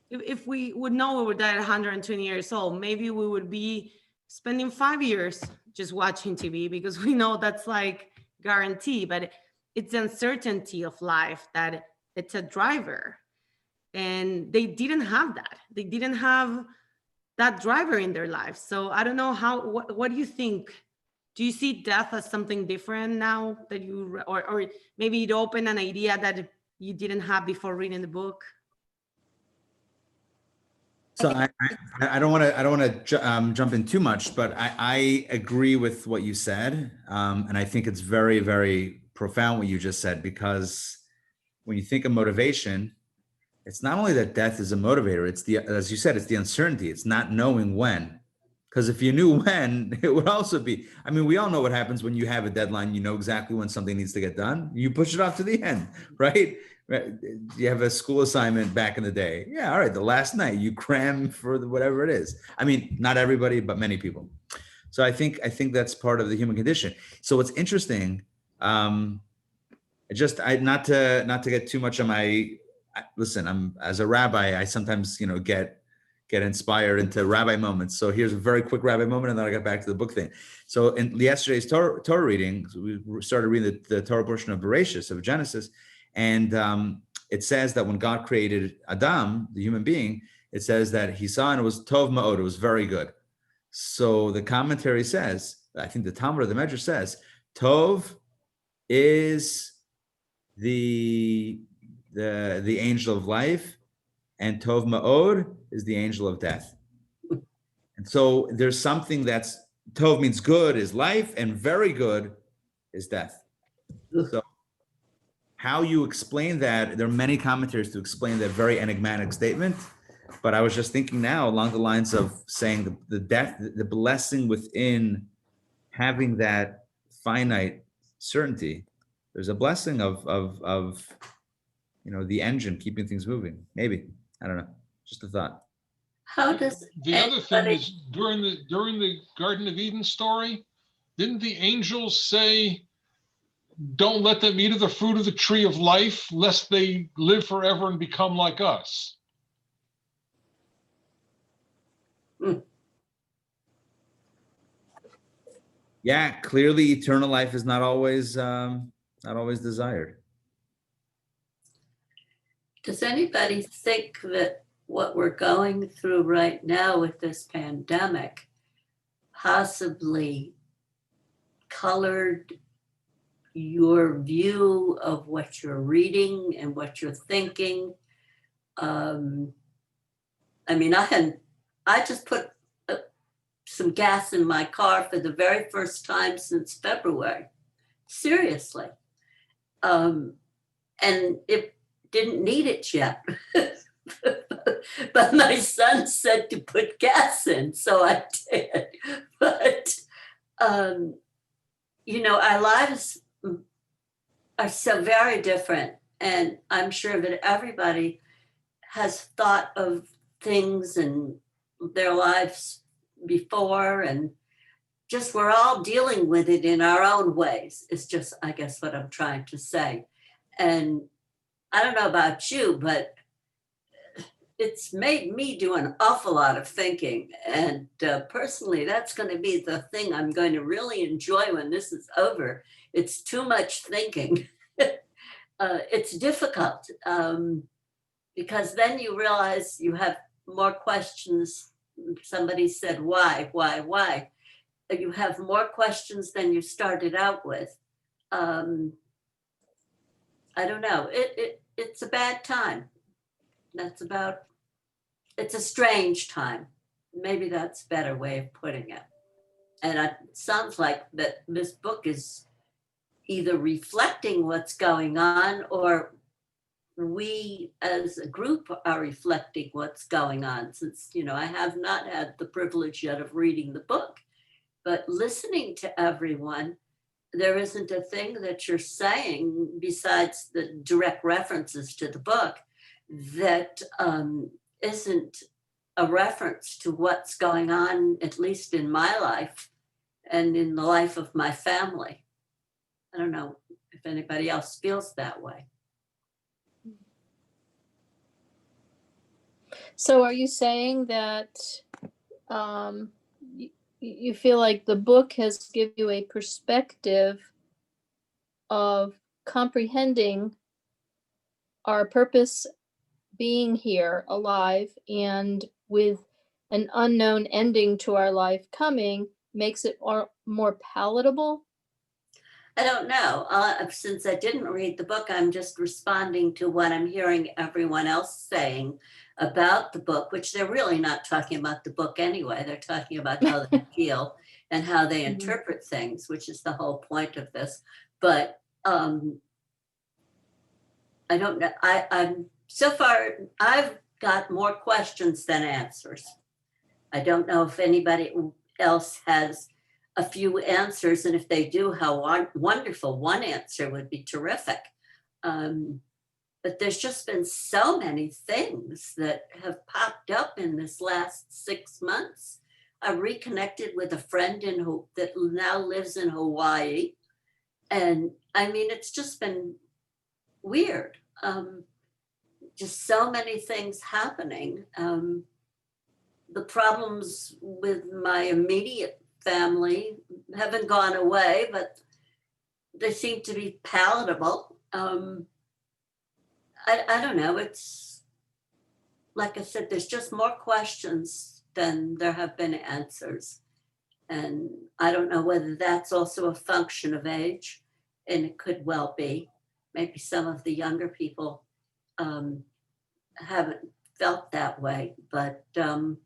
if we would know we would die at 120 years old, maybe we would be spending 5 years just watching TV, because we know that's like guarantee. But it's the uncertainty of life that it's a driver. And they didn't have that. They didn't have that driver in their lives. So I don't know what do you think? Do you see death as something different now that you, or maybe it opened an idea that you didn't have before reading the book? So I don't want to jump in too much, but I agree with what you said, and I think it's very, very profound what you just said, because when you think of motivation, it's not only that death is a motivator, it's the, as you said, it's the uncertainty. It's not knowing when. Because if you knew when, it would also be, I mean, we all know what happens when you have a deadline. You know exactly when something needs to get done. You push it off to the end, right? You have a school assignment back in the day. Yeah, all right, the last night you cram for whatever it is. I mean, not everybody, but many people. So I think that's part of the human condition. So what's interesting, not to get too much on my, listen, I'm, as a rabbi, I sometimes, get inspired into rabbi moments. So here's a very quick rabbi moment, and then I got back to the book thing. So in yesterday's Torah reading, we started reading the Torah portion of Bereshis, of Genesis, and it says that when God created Adam, the human being, it says that he saw and it was tov ma'od, it was very good. So the commentary says, I think the Talmud or the Medrash says, tov is the angel of life, and tov ma'od is the angel of death. And so there's something that's, tov means good is life, and very good is death. So how you explain that, there are many commentaries to explain that very enigmatic statement, but I was just thinking now along the lines of saying the death, the blessing within having that finite certainty. There's a blessing of the engine keeping things moving. Maybe, I don't know, just a thought. How does the other thing is during the Garden of Eden story, didn't the angels say, don't let them eat of the fruit of the tree of life, lest they live forever and become like us? Yeah, clearly eternal life is not always desired. Does anybody think that what we're going through right now with this pandemic possibly colored your view of what you're reading and what you're thinking? I mean, I just put some gas in my car for the very first time since February. Seriously. And it didn't need it yet. But my son said to put gas in, so I did. But, our lives are so very different. And I'm sure that everybody has thought of things in their lives before, and just we're all dealing with it in our own ways. It's just, I guess, what I'm trying to say. And I don't know about you, but it's made me do an awful lot of thinking. And personally, that's going to be the thing I'm going to really enjoy when this is over. It's too much thinking. It's difficult because then you realize you have more questions. Somebody said, why? You have more questions than you started out with. I don't know. It's a bad time. It's a strange time. Maybe that's a better way of putting it. And it sounds like that this book is either reflecting what's going on or we as a group are reflecting what's going on, since, you know, I have not had the privilege yet of reading the book, but listening to everyone, there isn't a thing that you're saying besides the direct references to the book that isn't a reference to what's going on, at least in my life and in the life of my family. I don't know if anybody else feels that way. So are you saying that you feel like the book has given you a perspective of comprehending our purpose being here alive, and with an unknown ending to our life coming, makes it more palatable? I don't know. Since I didn't read the book, I'm just responding to what I'm hearing everyone else saying about the book, which they're really not talking about the book anyway. They're talking about how they feel and how they interpret things, which is the whole point of this. But I don't know. I'm so far, I've got more questions than answers. I don't know if anybody else has a few answers, and if they do, how wonderful. One answer would be terrific. But there's just been so many things that have popped up in this last 6 months. I reconnected with a friend that now lives in Hawaii. And I mean, it's just been weird. Just so many things happening. The problems with my immediate family haven't gone away, but they seem to be palatable. I don't know. It's like I said, there's just more questions than there have been answers. And I don't know whether that's also a function of age, and it could well be. Maybe some of the younger people haven't felt that way, but I don't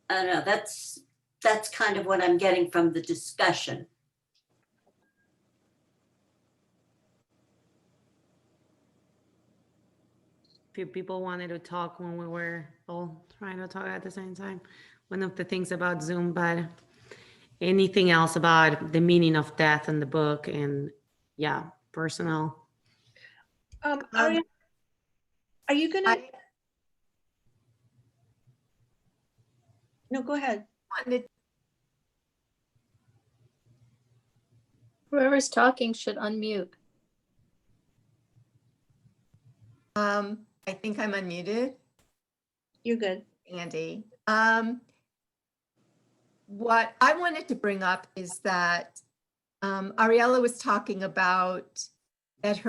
know. That's kind of what I'm getting from the discussion. Few people wanted to talk when we were all trying to talk at the same time. One of the things about Zoom, but anything else about the meaning of death in the book, and yeah, personal. Are you gonna? No, go ahead. Whoever's talking should unmute. I think I'm unmuted. You're good, Andy. What I wanted to bring up is that Ariela was talking about that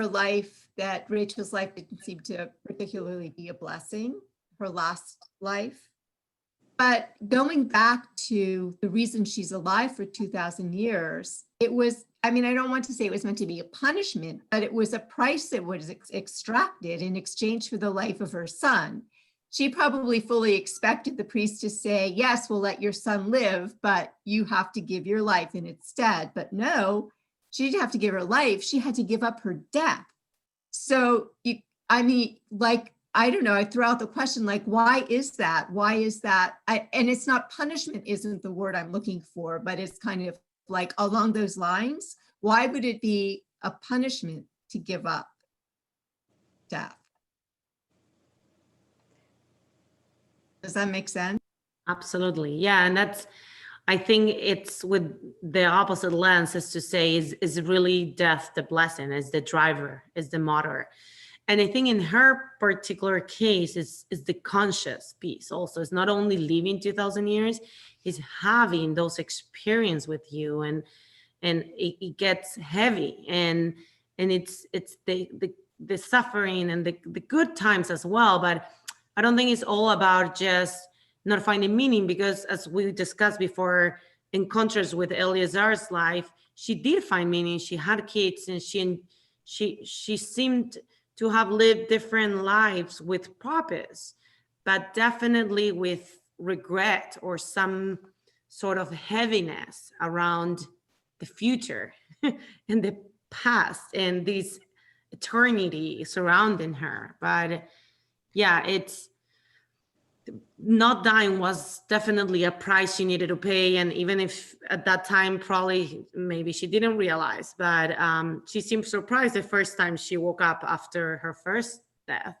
that Rachel's life didn't seem to particularly be a blessing, her last life. But going back to the reason she's alive for 2,000 years, it was, I mean, I don't want to say it was meant to be a punishment, but it was a price that was extracted in exchange for the life of her son. She probably fully expected the priest to say, yes, we'll let your son live, but you have to give your life in its stead. But no, she didn't have to give her life. She had to give up her death. So, I don't know, I throw out the question, like, why is that? Why is that? And it's not punishment, isn't the word I'm looking for, but it's kind of like along those lines. Why would it be a punishment to give up death? Does that make sense? Absolutely. Yeah. And I think it's with the opposite lens, is to say, is really death the blessing, is the driver, is the motor. And I think in her particular case is the conscious piece also. It's not only living 2,000 years, it's having those experiences with you, and it gets heavy, and it's the suffering and the good times as well. But I don't think it's all about just not finding meaning, because as we discussed before, in contrast with Eleazar's life, she did find meaning. She had kids, and she seemed to have lived different lives with purpose, but definitely with regret or some sort of heaviness around the future and the past, and these eternity surrounding her. But yeah, it's not dying was definitely a price she needed to pay. And even if at that time, probably maybe she didn't realize, but she seemed surprised the first time she woke up after her first death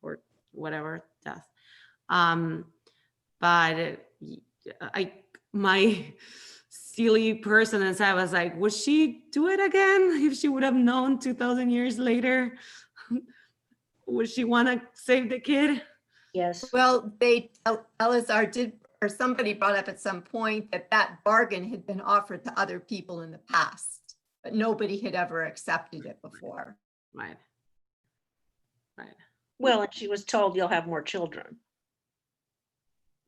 or whatever death. But my silly person inside was like, would she do it again if she would have known 2,000 years later? Would she want to save the kid? Yes. Well, Eleazar did, or somebody brought up at some point that bargain had been offered to other people in the past, but nobody had ever accepted it before. Right. Well, and she was told you'll have more children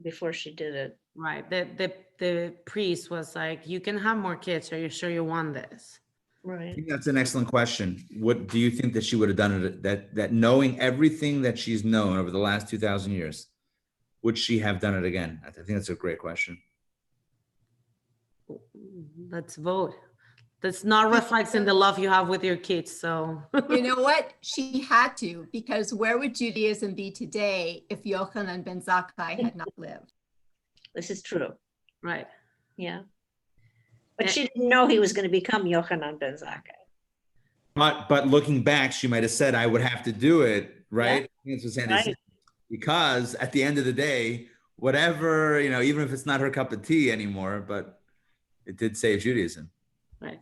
before she did it. Right. The priest was like, you can have more kids. Are you sure you want this? I Right. think that's an excellent question. What do you think that she would have done it, that knowing everything that she's known over the last 2,000 years, would she have done it again? I think that's a great question. Let's vote. That's not reflecting the love you have with your kids. So You know what? She had to, because where would Judaism be today if Yochanan ben Zakkai had not lived? This is true. right. Yeah. But she didn't know he was going to become Yochanan ben Zakkai. But looking back, she might have said, I would have to do it, right? I think that's what Sandy Right. said. Because at the end of the day, whatever, even if it's not her cup of tea anymore, but it did save Judaism. Right.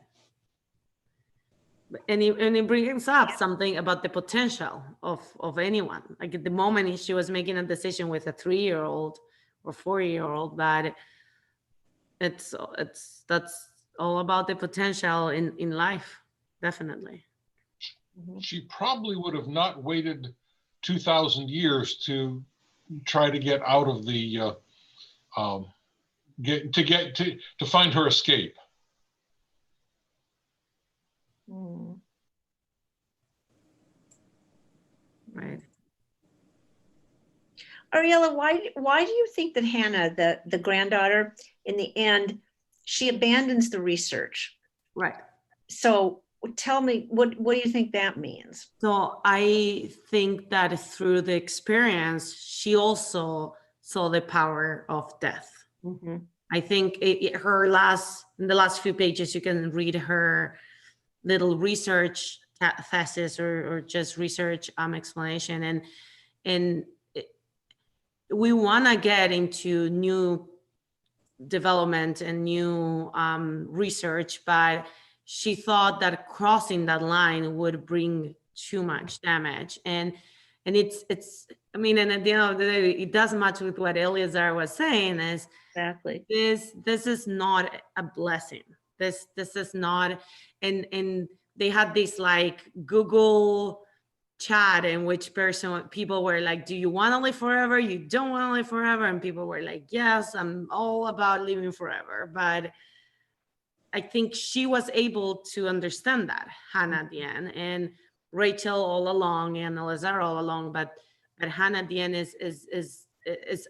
And it brings up something about the potential of anyone. Like at the moment she was making a decision with a 3-year-old or 4-year-old, but that's all about the potential in life, definitely. She probably would have not waited 2,000 years to try to get out of the to find her escape. Mm. Right. Ariela, why do you think that Hannah, the granddaughter, in the end, she abandons the research? Right. So tell me, what do you think that means? So I think that through the experience, she also saw the power of death. Mm-hmm. I think in the last few pages, you can read her little research thesis or just research explanation. And we want to get into new development and new research, but she thought that crossing that line would bring too much damage. And it's I mean, and at the end of the day, it doesn't match with what Eleazar was saying is Exactly. this is not a blessing. This is not, and they had this like Google chat in which people were like, do you want to live forever? You don't want to live forever? And people were like, yes, I'm all about living forever. But I think she was able to understand that, Hannah at the end, and Rachel all along, and Eleazar all along, but Hannah at the end is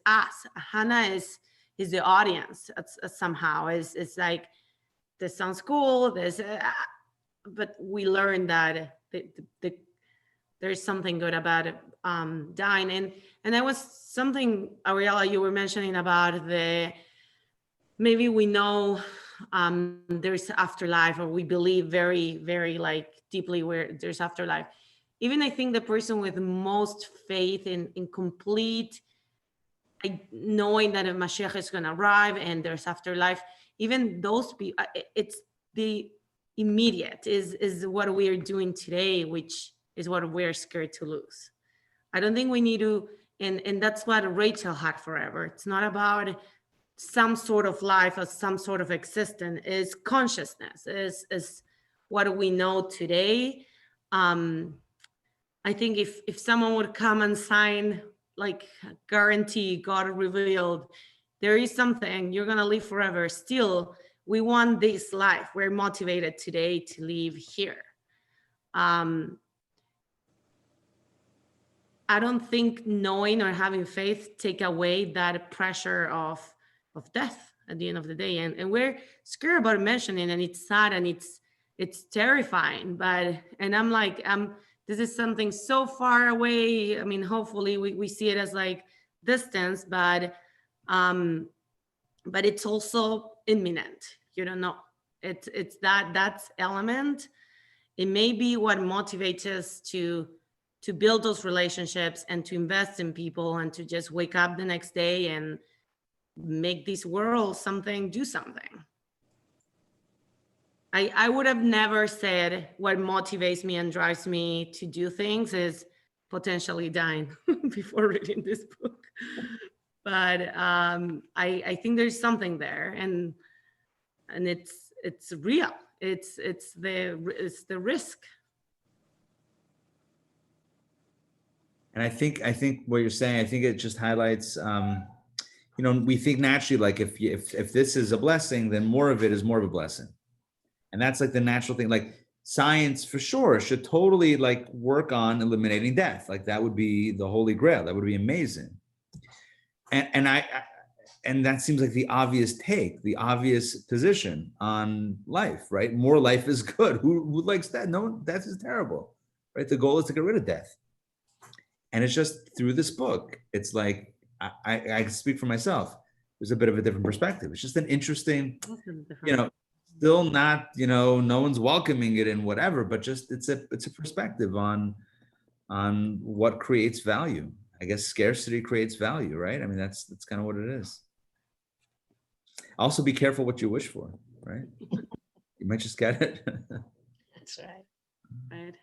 us. Hannah is the audience somehow. It's like, this sounds cool, but we learned that there's something good about dying. And that was something, Ariela, you were mentioning about maybe we know there's afterlife, or we believe very, very like deeply where there's afterlife. Even I think the person with most faith in complete knowing that a Mashiach is going to arrive and there's afterlife, even those people, it's the immediate is what we are doing today, which is what we're scared to lose. I don't think we need to, and that's what Rachel had forever. It's not about some sort of life or some sort of existence. Is consciousness, is what we know today. I think if someone would come and sign like guarantee God revealed, there is something, you're gonna live forever. Still, we want this life. We're motivated today to live here. I don't think knowing or having faith take away that pressure of death at the end of the day. And we're scared about mentioning, and it's sad, and it's terrifying, and I'm like, this is something so far away. I mean, hopefully we see it as like distance, but it's also imminent. You don't know. It's that's element. It may be what motivates us to build those relationships and to invest in people and to just wake up the next day and make this world do something. I would have never said what motivates me and drives me to do things is potentially dying before reading this book. But I think there's something there, and it's real. It's the risk. And I think what you're saying, I think it just highlights, we think naturally, like if this is a blessing, then more of it is more of a blessing. And that's like the natural thing. Like science for sure should totally like work on eliminating death. Like that would be the holy grail. That would be amazing. And that seems like the obvious take, the obvious position on life, right? More life is good. Who likes that? No, death is terrible, right? The goal is to get rid of death. And it's just through this book, it's like, I can speak for myself. There's a bit of a different perspective. It's just an interesting, still not, no one's welcoming it and whatever, but just it's a perspective on what creates value. I guess scarcity creates value, right? I mean, that's kind of what it is. Also, be careful what you wish for, right? You might just get it. That's right. Right.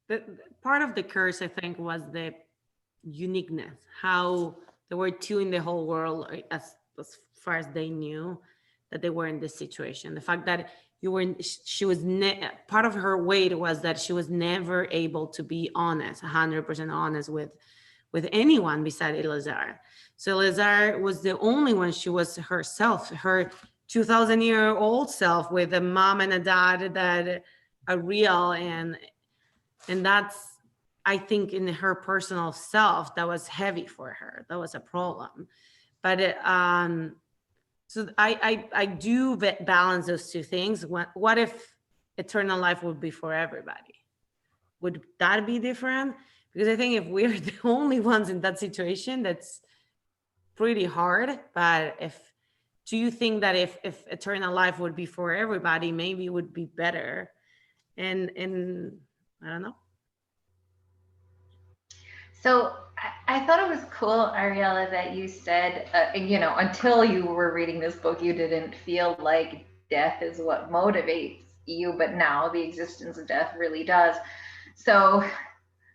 The part of the curse, I think, was the uniqueness, how there were two in the whole world, as far as they knew, that they were in this situation. The fact that part of her weight was that she was never able to be honest, 100% honest with anyone beside Elazar. So Elazar was the only one. She was herself, her 2,000-year-old self, with a mom and a dad that are real, and that's, I think, in her personal self, that was heavy for her. That was a problem. But so I do balance those two things. What if eternal life would be for everybody? Would that be different? Because I think if we're the only ones in that situation, that's pretty hard. But do you think that if eternal life would be for everybody, maybe it would be better? And I don't know. So I thought it was cool, Ariela, that you said, until you were reading this book, you didn't feel like death is what motivates you, but now the existence of death really does. So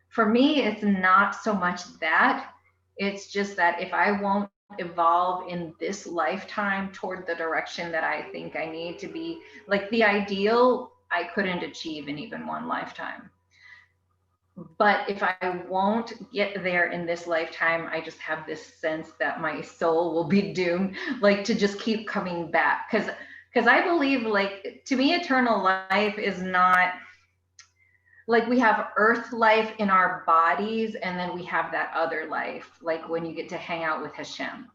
for me, it's not so much that, it's just that if I won't evolve in this lifetime toward the direction that I think I need to be, like the ideal, I couldn't achieve in even one lifetime. But if I won't get there in this lifetime, I just have this sense that my soul will be doomed, like to just keep coming back. Because I believe, like, to me, eternal life is not like we have earth life in our bodies, and then we have that other life, like when you get to hang out with Hashem.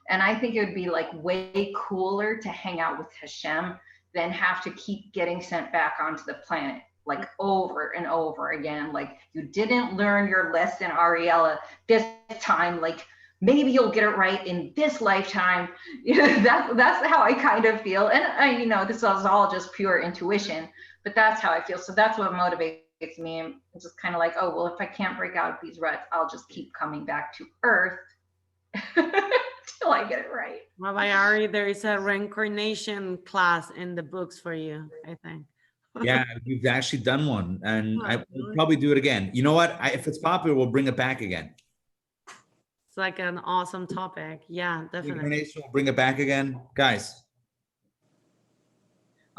And I think it would be like way cooler to hang out with Hashem than have to keep getting sent back onto the planet, like over and over again. Like, you didn't learn your lesson, Ariela, this time, like maybe you'll get it right in this lifetime. That's how I kind of feel. And this is all just pure intuition, but that's how I feel. So that's what motivates me. I'm just kind of like, oh, well, if I can't break out of these ruts, I'll just keep coming back to earth till I get it right. Well, by Ari, there is a reincarnation class in the books for you, I think. Yeah, we've actually done one, and I will probably do it again. You know what? If it's popular, we'll bring it back again. It's like an awesome topic. Yeah, definitely. We'll bring it back again, guys.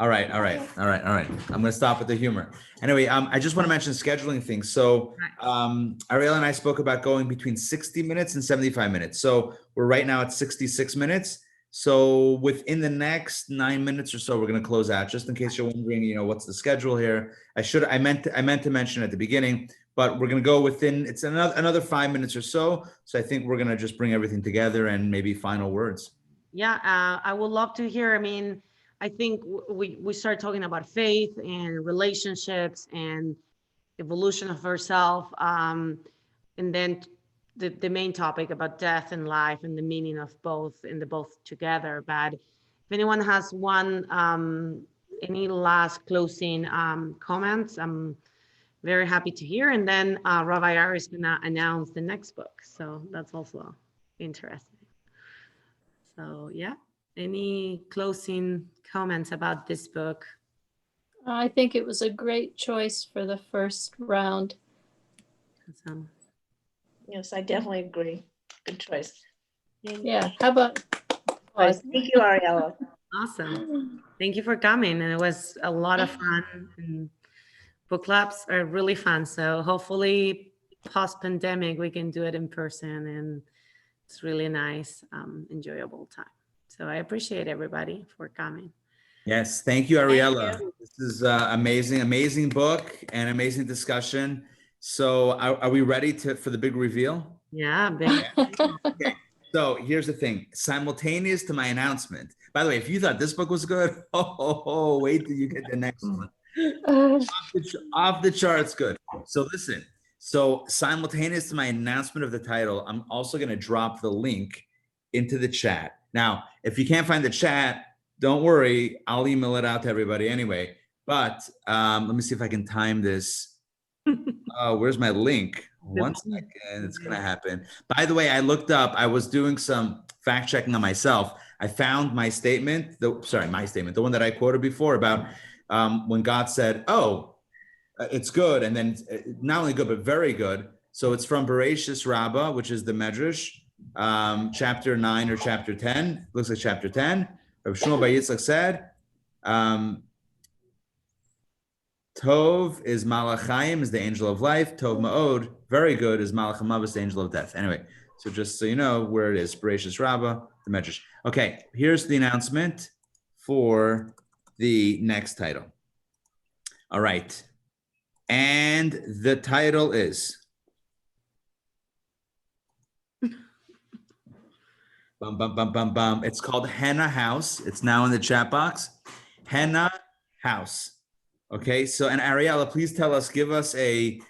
All right. I'm going to stop with the humor. Anyway, I just want to mention scheduling things. So Ariela and I spoke about going between 60 minutes and 75 minutes. So we're right now at 66 minutes. So within the next 9 minutes or so, we're going to close out. Just in case you're wondering, what's the schedule here? I meant to mention at the beginning, but we're going to go within, it's another 5 minutes or so. So I think we're going to just bring everything together and maybe final words. Yeah, I would love to hear. I mean, I think we start talking about faith and relationships and evolution of ourselves, and then the main topic about death and life and the meaning of both and the both together. But if anyone has any last closing comments, I'm very happy to hear. And then Rabbi Ari is gonna announce the next book, so that's also interesting. So yeah, any closing comments about this book? I think it was a great choice for the first round. Awesome. Yes, I definitely agree. Good choice. Yeah, how about? Thank you, Ariela. Awesome. Thank you for coming. And it was a lot of fun. And book clubs are really fun. So hopefully post-pandemic, we can do it in person, and it's really nice, enjoyable time. So I appreciate everybody for coming. Yes, thank you, Ariela. Thank you. This is amazing, amazing book and amazing discussion. So are we ready for the big reveal? Yeah, big. Okay. So here's the thing, simultaneous to my announcement. By the way, if you thought this book was good, wait till you get the next one. Off the charts good. So listen, so simultaneous to my announcement of the title, I'm also going to drop the link into the chat. Now, if you can't find the chat, don't worry, I'll email it out to everybody anyway. But let me see if I can time this. Where's my link? 1 second, it's gonna happen. By the way, I looked up, I was doing some fact checking on myself. I found my statement, the one that I quoted before about when God said, it's good. And then not only good, but very good. So it's from Bereshis Rabbah, which is the Medrash, chapter 9 or chapter 10. Looks like chapter 10. Rav Shmuel Bar Yitzchak said, Tov is Malachayim, is the angel of life. Tov Ma'od, very good, is Malach HaMavet, the angel of death. Anyway, so just so you know where it is, Bereshis Rabbah, the Medrash. Okay, here's the announcement for the next title. All right, and the title is bum, bum, bum, bum, bum. It's called Henna House. It's now in the chat box. Henna House. Okay, so, and Ariela, please give us a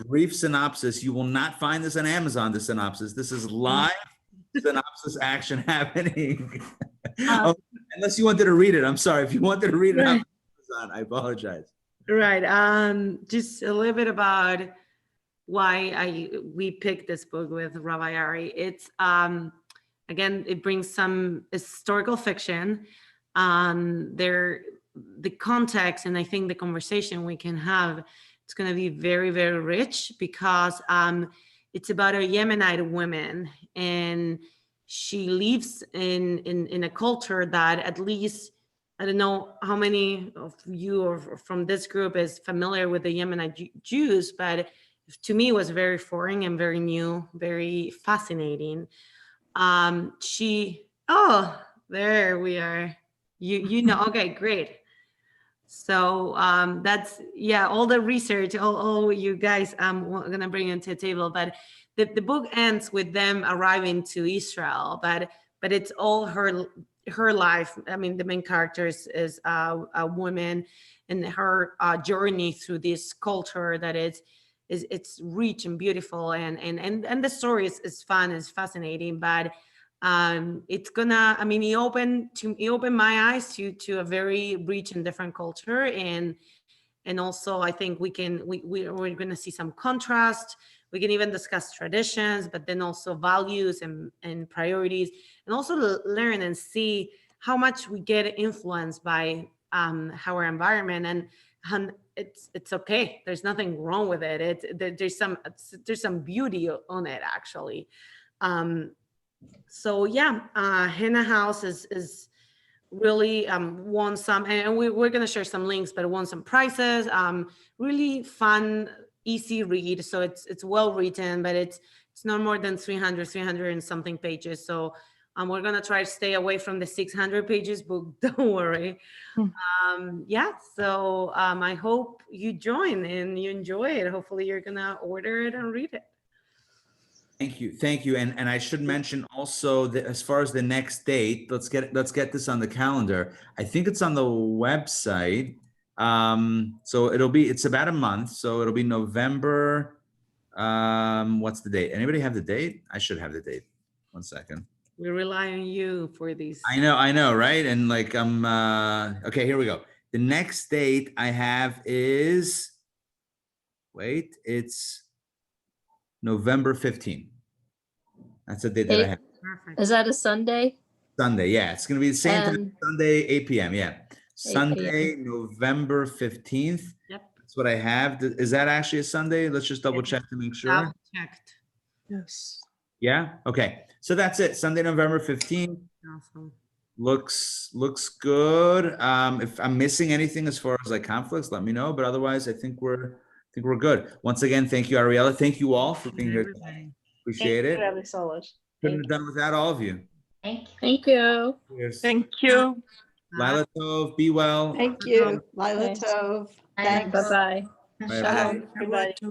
brief synopsis. You will not find this on Amazon, the synopsis. This is live synopsis action happening. Unless you wanted to read it. I'm sorry. If you wanted to read it on Amazon, I apologize. Right. Just a little bit about why we picked this book with Rabbi Ari. It's, again, it brings some historical fiction. The context, and I think the conversation we can have, it's going to be very, very rich, because it's about a Yemenite woman, and she lives in a culture that, at least, I don't know how many of you or from this group is familiar with the Yemenite Jews, but to me it was very foreign and very new, very fascinating. There we are. You know, okay, great. So that's, yeah, all the research, all you guys, we're gonna bring into the table, but the book ends with them arriving to Israel, but it's all her life. I mean, the main character is a woman, and her journey through this culture that it's rich and beautiful, and the story is fun, is fascinating, but it's gonna, I mean, he opened my eyes to a very rich and different culture, and also I think we're gonna see some contrast. We can even discuss traditions, but then also values and priorities, and also learn and see how much we get influenced by our environment, and it's okay. There's nothing wrong with it. There's some beauty on it, actually. So yeah, Henna House is really won some, and we're gonna share some links, but won some prizes. Really fun, easy read. So it's well written, but it's not more than 300 and something pages. So we're gonna try to stay away from the 600 pages book. Don't worry. Yeah. So I hope you join and you enjoy it. Hopefully you're gonna order it and read it. Thank you. And I should mention also that as far as the next date, let's get this on the calendar. I think it's on the website. So it's about a month. So it'll be November. What's the date? Anybody have the date? I should have the date. One second. We rely on you for these. I know, right? And like okay, here we go. The next date I have is, it's November 15th. That's the date that I have. Perfect. Is that a Sunday? Sunday, yeah. It's gonna be the same time, And- Sunday, 8 p.m. Yeah. 8 Sunday, November 15th. Yep. That's what I have. Is that actually a Sunday? Let's just double Yes. check to make sure. Double checked. Yes. Yeah, okay. So that's it. Sunday, November 15th. Awesome. Looks good. If I'm missing anything as far as like conflicts, let me know. But otherwise, I think we're good. Once again, thank you, Ariela. Thank you all for being here today. Everybody. Appreciate it. Ari Sollish. Couldn't have done without all of you. Thank you. Thank you. Cheers. Thank you. Lila Tov, be well. Thank you. Lila Thanks. Tov. Thanks. Thanks. Bye-bye. Bye, Bye. everybody. Bye.